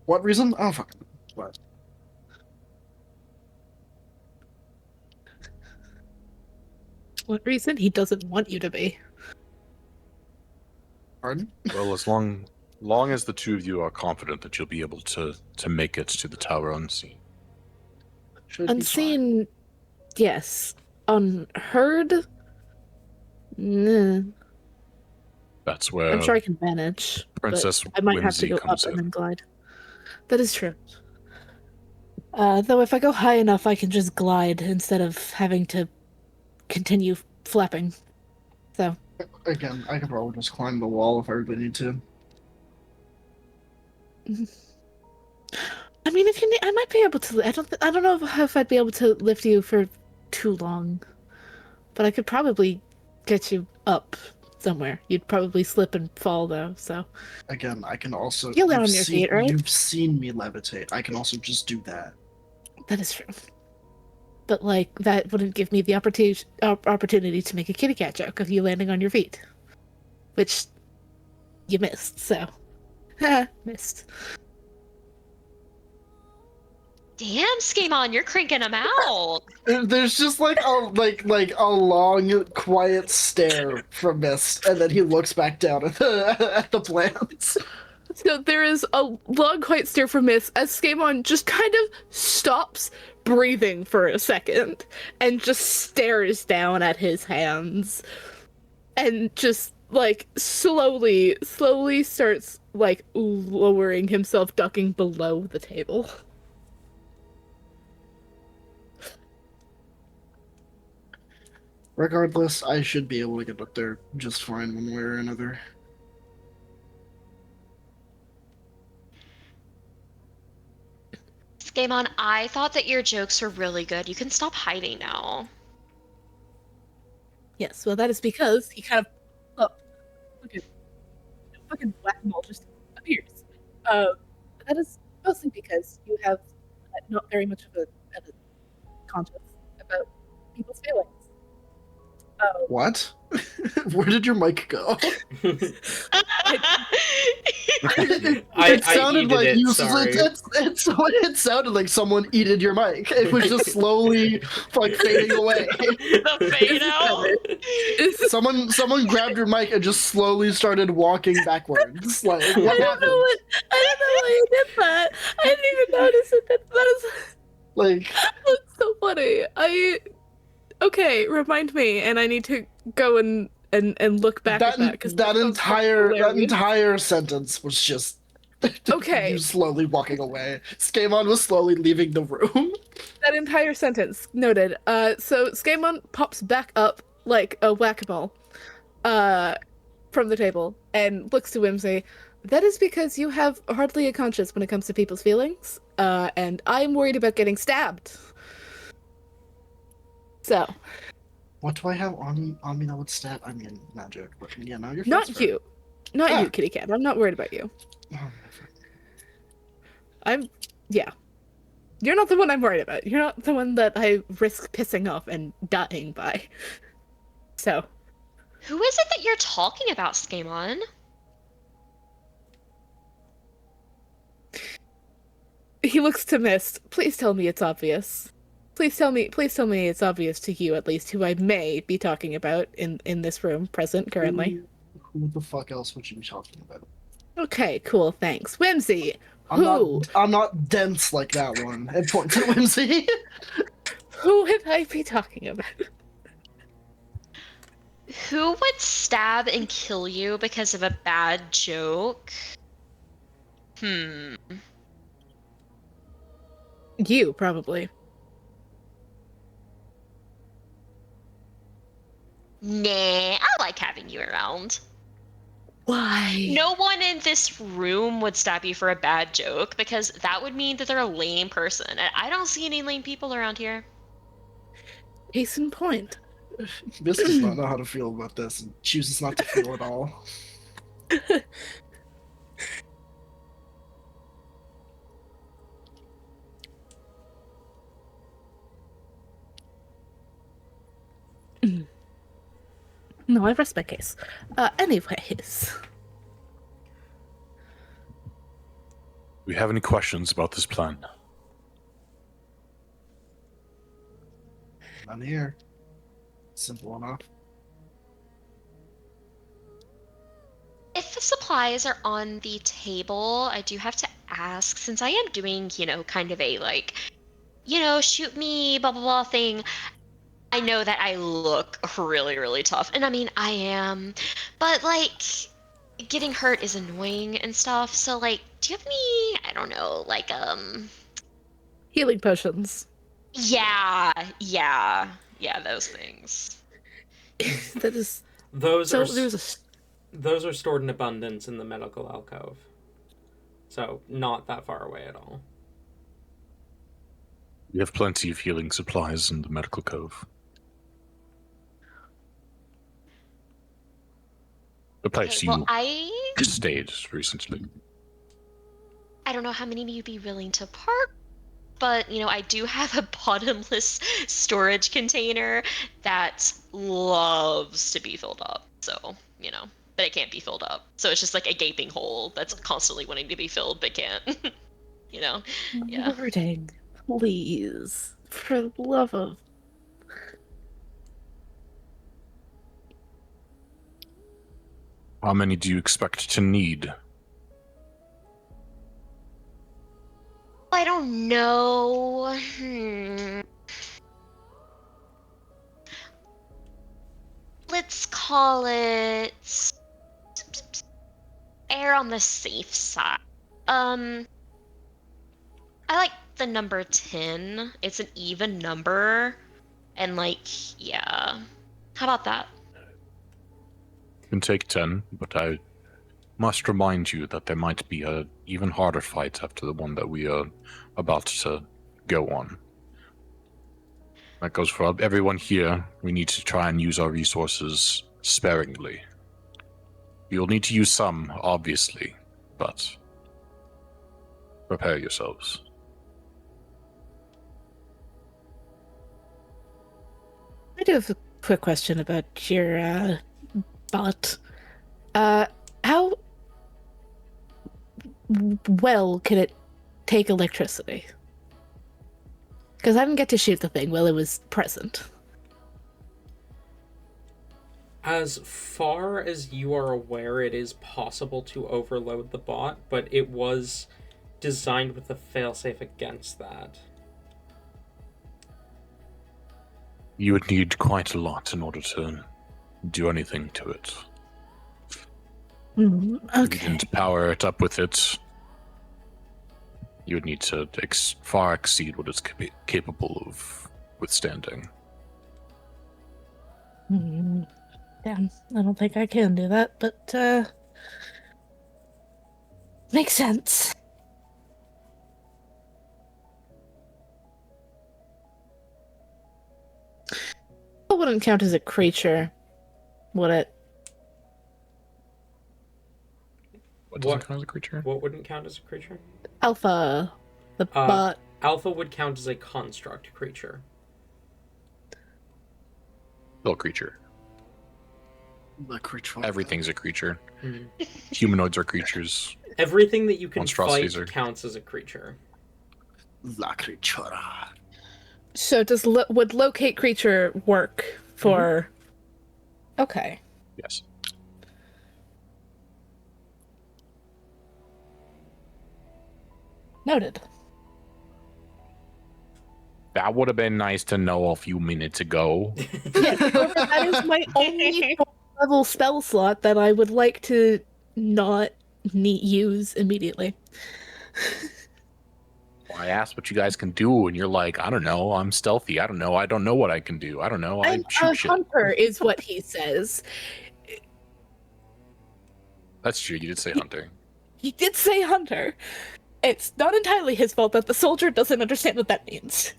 What reason? Oh fucking what? What reason? He doesn't want you to be. Pardon? Well, as long as the two of you are confident that you'll be able to make it to the tower unseen. Should be fine. Unseen, yes. Unheard? Nah. That's where I'm sure I can manage. but Princess I might have to Whimsy go up comes and in. then glide. That is true. Though if I go high enough, I can just glide instead of having to continue flapping. So, Again, I can probably just climb the wall if I really need to. I mean, if you need, I might be able to. I don't know if I'd be able to lift you for too long, but I could probably get you up somewhere. You'd probably slip and fall though. So Again, I can also. You'll land you've on your seen- feet, right? You've seen me levitate. I can also just do that. that is true. But like that wouldn't give me the opportunity to make a kitty cat joke of you landing on your feet, which you missed. So, missed. Damn, Skaaymon, you're cranking them out. There's just like a long, quiet stare from Mist, and then he looks back down at the plants. So there is a long, quiet stare from Miss as Skaaymon just kind of stops breathing for a second and just stares down at his hands and just like slowly starts like lowering himself, ducking below the table. Regardless, I should be able to get up there just fine one way or another. Skaaymon, I thought that your jokes were really good. You can stop hiding now. Yes, well, that is because he kind of fucking whack-a-mole just appears. That is mostly because you have not very much of a conscience about people's feelings. What? Where did your mic go? It sounded yeeted like it, you. sorry. It sounded like someone eated your mic. It was just slowly like fading away. The fade out. Someone grabbed your mic and just slowly started walking backwards. Like, what happened? I don't know why you did that. I didn't even notice it. That is Like, that's so funny. Okay, remind me, and I need to go and look back at that because that entire sentence was just Okay. you slowly walking away. Skaaymon was slowly leaving the room. That entire sentence noted. So Skaaymon pops back up like a whack-a-mole, from the table and looks to Whimsy. That is because you have hardly a conscience when it comes to people's feelings, and I'm worried about getting stabbed. So. What do I have on me that would stab? I mean, magic. But yeah, no, you're Not you. Not you, Kitty Cat. I'm not worried about you. Yeah. You're not the one I'm worried about. You're not the one that I risk pissing off and dying by. So. Who is it that you're talking about, Skaaymon? He looks to Mist. Please tell me it's obvious. Please tell me it's obvious to you, at least, who I may be talking about in this room, present, currently. Who the fuck else would you be talking about? Okay, cool, thanks. Whimsy! I'm not dense like that one. It points at Whimsy. Who would I be talking about? Who would stab and kill you because of a bad joke? You, probably. Nah, I like having you around. Why? No one in this room would stab you for a bad joke because that would mean that they're a lame person. And I don't see any lame people around here. Case in point. This does not know how to feel about this and chooses not to feel at all. No, I rest my case. Anyways. Do you have any questions about this plan? None here. Simple enough. If the supplies are on the table, I do have to ask, since I am doing, kind of a shoot me, blah, blah, blah thing. I know that I look really, really tough. And I mean, I am. But, getting hurt is annoying and stuff. So, do you have any, I don't know, Healing potions. Yeah, those things. That is... Those Those are stored in abundance in the medical alcove. So, not that far away at all. We have plenty of healing supplies in the medical cove. The place I stayed recently. I don't know how many you'd be willing to park, but I do have a bottomless storage container that loves to be filled up. So, but it can't be filled up. So it's just like a gaping hole that's constantly wanting to be filled but can't. Yeah. Lording, please, for the love of... How many do you expect to need? I don't know. Let's call it err on the safe side. I like the number 10. It's an even number. And yeah. How about that? You can take 10, but I must remind you that there might be a even harder fight after the one that we are about to go on. That goes for everyone here. We need to try and use our resources sparingly. You'll need to use some, obviously, but prepare yourselves. I do have a quick question about your bot. How well can it take electricity? Because I didn't get to shoot the thing while it was present. As far as you are aware, it is possible to overload the bot, but it was designed with a failsafe against that. You would need quite a lot in order to do anything to it. Okay. If you didn't power it up with it, you would need to far exceed what it's capable of withstanding. Damn, I don't think I can do that, but makes sense. It wouldn't count as a creature, would it? What doesn't count as a creature? What wouldn't count as a creature? Alpha, the bot. Alpha would count as a construct creature. Still a creature. The creature. Everything's a creature. Mm-hmm. Humanoids are creatures. Everything that you can Monstrosities fight counts as a creature. La creatura. So does would locate creature work for? Okay. Yes. Noted. That would have been nice to know a few minutes ago. That is my only level spell slot that I would like to not use immediately. I asked what you guys can do, and you're like, I don't know, I'm stealthy. I don't know what I can do. I don't know, I I'm shoot a shit. hunter, is what he says. That's true, you did say hunter. He did say hunter. It's not entirely his fault that the soldier doesn't understand what that means.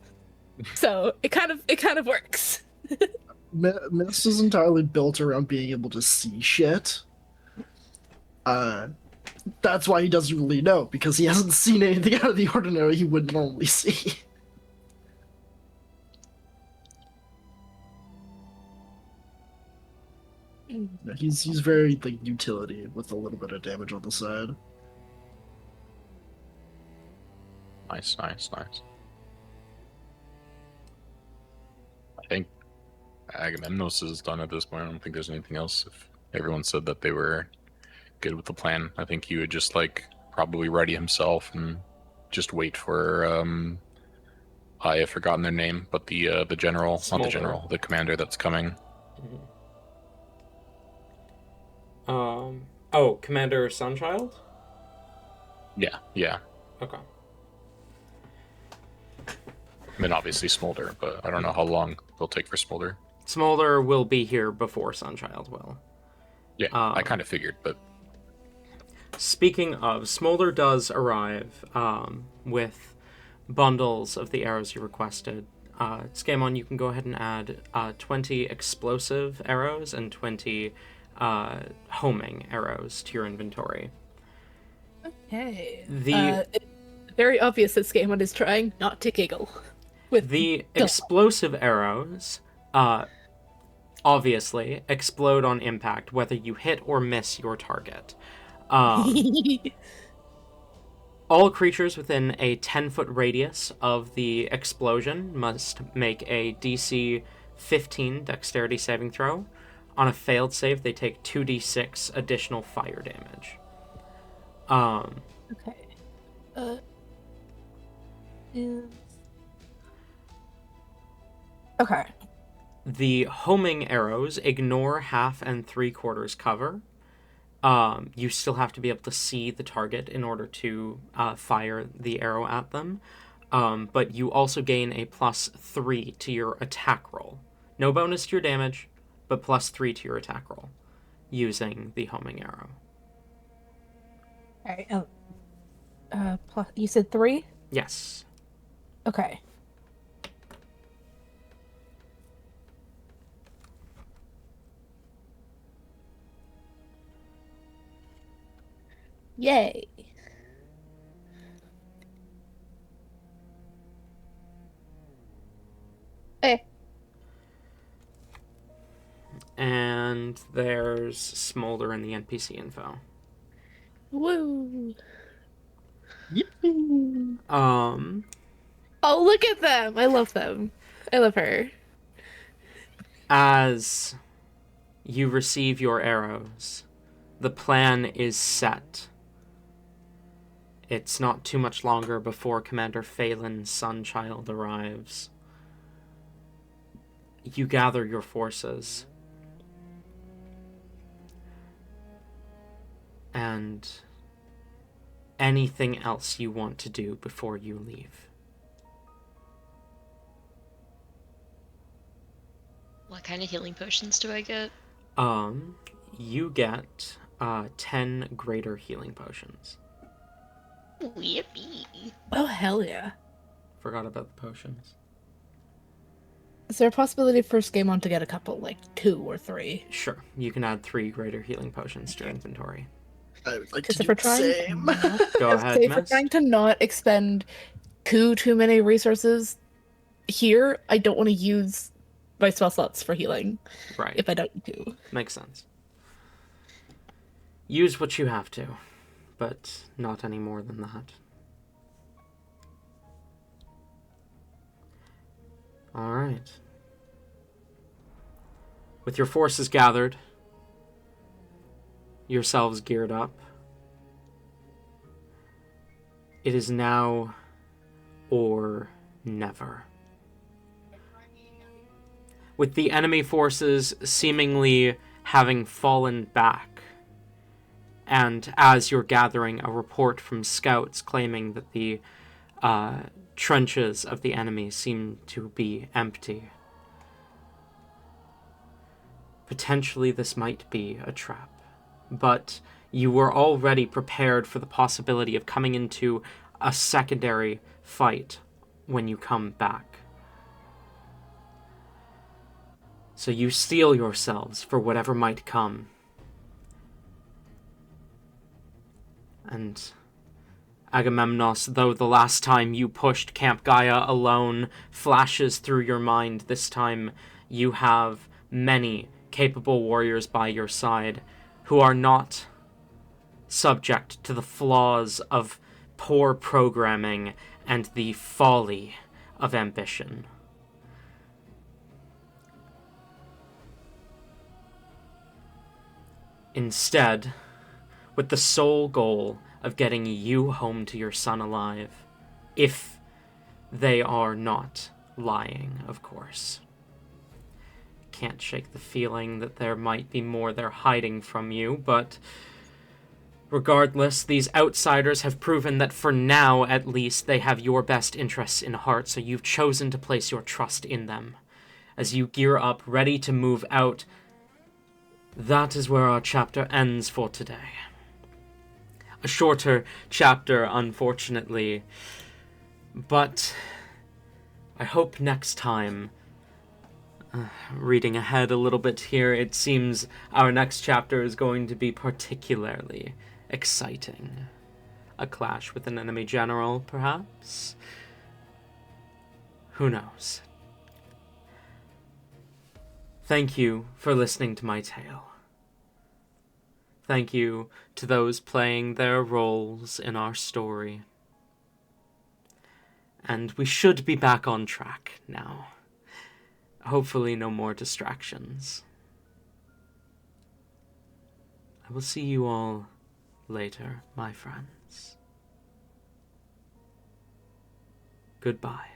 So it kind of works. Mist is entirely built around being able to see shit. That's why he doesn't really know, because he hasn't seen anything out of the ordinary he would normally see. He's very utility with a little bit of damage on the side. Nice. I think Agamemnos is done at this point. I don't think there's anything else. If everyone said that they were good with the plan, I think he would just probably ready himself and just wait for I have forgotten their name, but the general, Smolder. not the general, the commander that's coming. Commander Sunchild? Yeah. Okay. I mean, obviously Smolder, but I don't know how long it'll take for Smolder. Smolder will be here before Sunchild will. Yeah, I kind of figured, but... Speaking of, Smolder does arrive with bundles of the arrows you requested. Skaaymon, you can go ahead and add 20 explosive arrows and 20 homing arrows to your inventory. Okay. It's very obvious that Skaaymon is trying not to giggle. With the explosive arrows, obviously, explode on impact, whether you hit or miss your target. All creatures within a 10-foot radius of the explosion must make a DC 15 dexterity saving throw. On a failed save, they take 2d6 additional fire damage. Okay. is... Okay. The homing arrows ignore 1/2 and 3/4 cover. You still have to be able to see the target in order to fire the arrow at them. But you also gain a +3 to your attack roll. No bonus to your damage, but +3 to your attack roll using the homing arrow. Alright, plus, you said 3? Yes. Okay. Yay. Hey. And there's Smolder in the NPC info. Woo. Yippee. Oh, look at them. I love them. I love her. As you receive your arrows, the plan is set. It's not too much longer before Commander Phelan's Sunchild arrives. You gather your forces. And anything else you want to do before you leave. What kind of healing potions do I get? You get 10 greater healing potions. Yippee. Oh, hell yeah. Forgot about the potions. Is there a possibility for Skaaymon to get a couple, like 2 or 3? Sure, you can add 3 greater healing potions to your inventory. I would like Because to if do we're the trying, same. Go ahead, if we're miss. trying to not expend too many resources here, I don't want to use my spell slots for healing Right, if I don't need to. makes sense. Use what you have to, but not any more than that. Alright. With your forces gathered, yourselves geared up, it is now or never. With the enemy forces seemingly having fallen back, and as you're gathering a report from scouts claiming that the trenches of the enemy seem to be empty, potentially this might be a trap. But you were already prepared for the possibility of coming into a secondary fight when you come back. So you steel yourselves for whatever might come. And Agamemnos, though the last time you pushed Camp Gaea alone flashes through your mind, this time you have many capable warriors by your side who are not subject to the flaws of poor programming and the folly of ambition. Instead, with the sole goal of getting you home to your son alive, if they are not lying, of course. Can't shake the feeling that there might be more they're hiding from you, but regardless, these outsiders have proven that for now, at least, they have your best interests in heart, so you've chosen to place your trust in them. As you gear up, ready to move out, that is where our chapter ends for today. A shorter chapter, unfortunately, but I hope next time, reading ahead a little bit here, it seems our next chapter is going to be particularly exciting. A clash with an enemy general, perhaps? Who knows? Thank you for listening to my tale. Thank you to those playing their roles in our story. And we should be back on track now. Hopefully no more distractions. I will see you all later, my friends. Goodbye.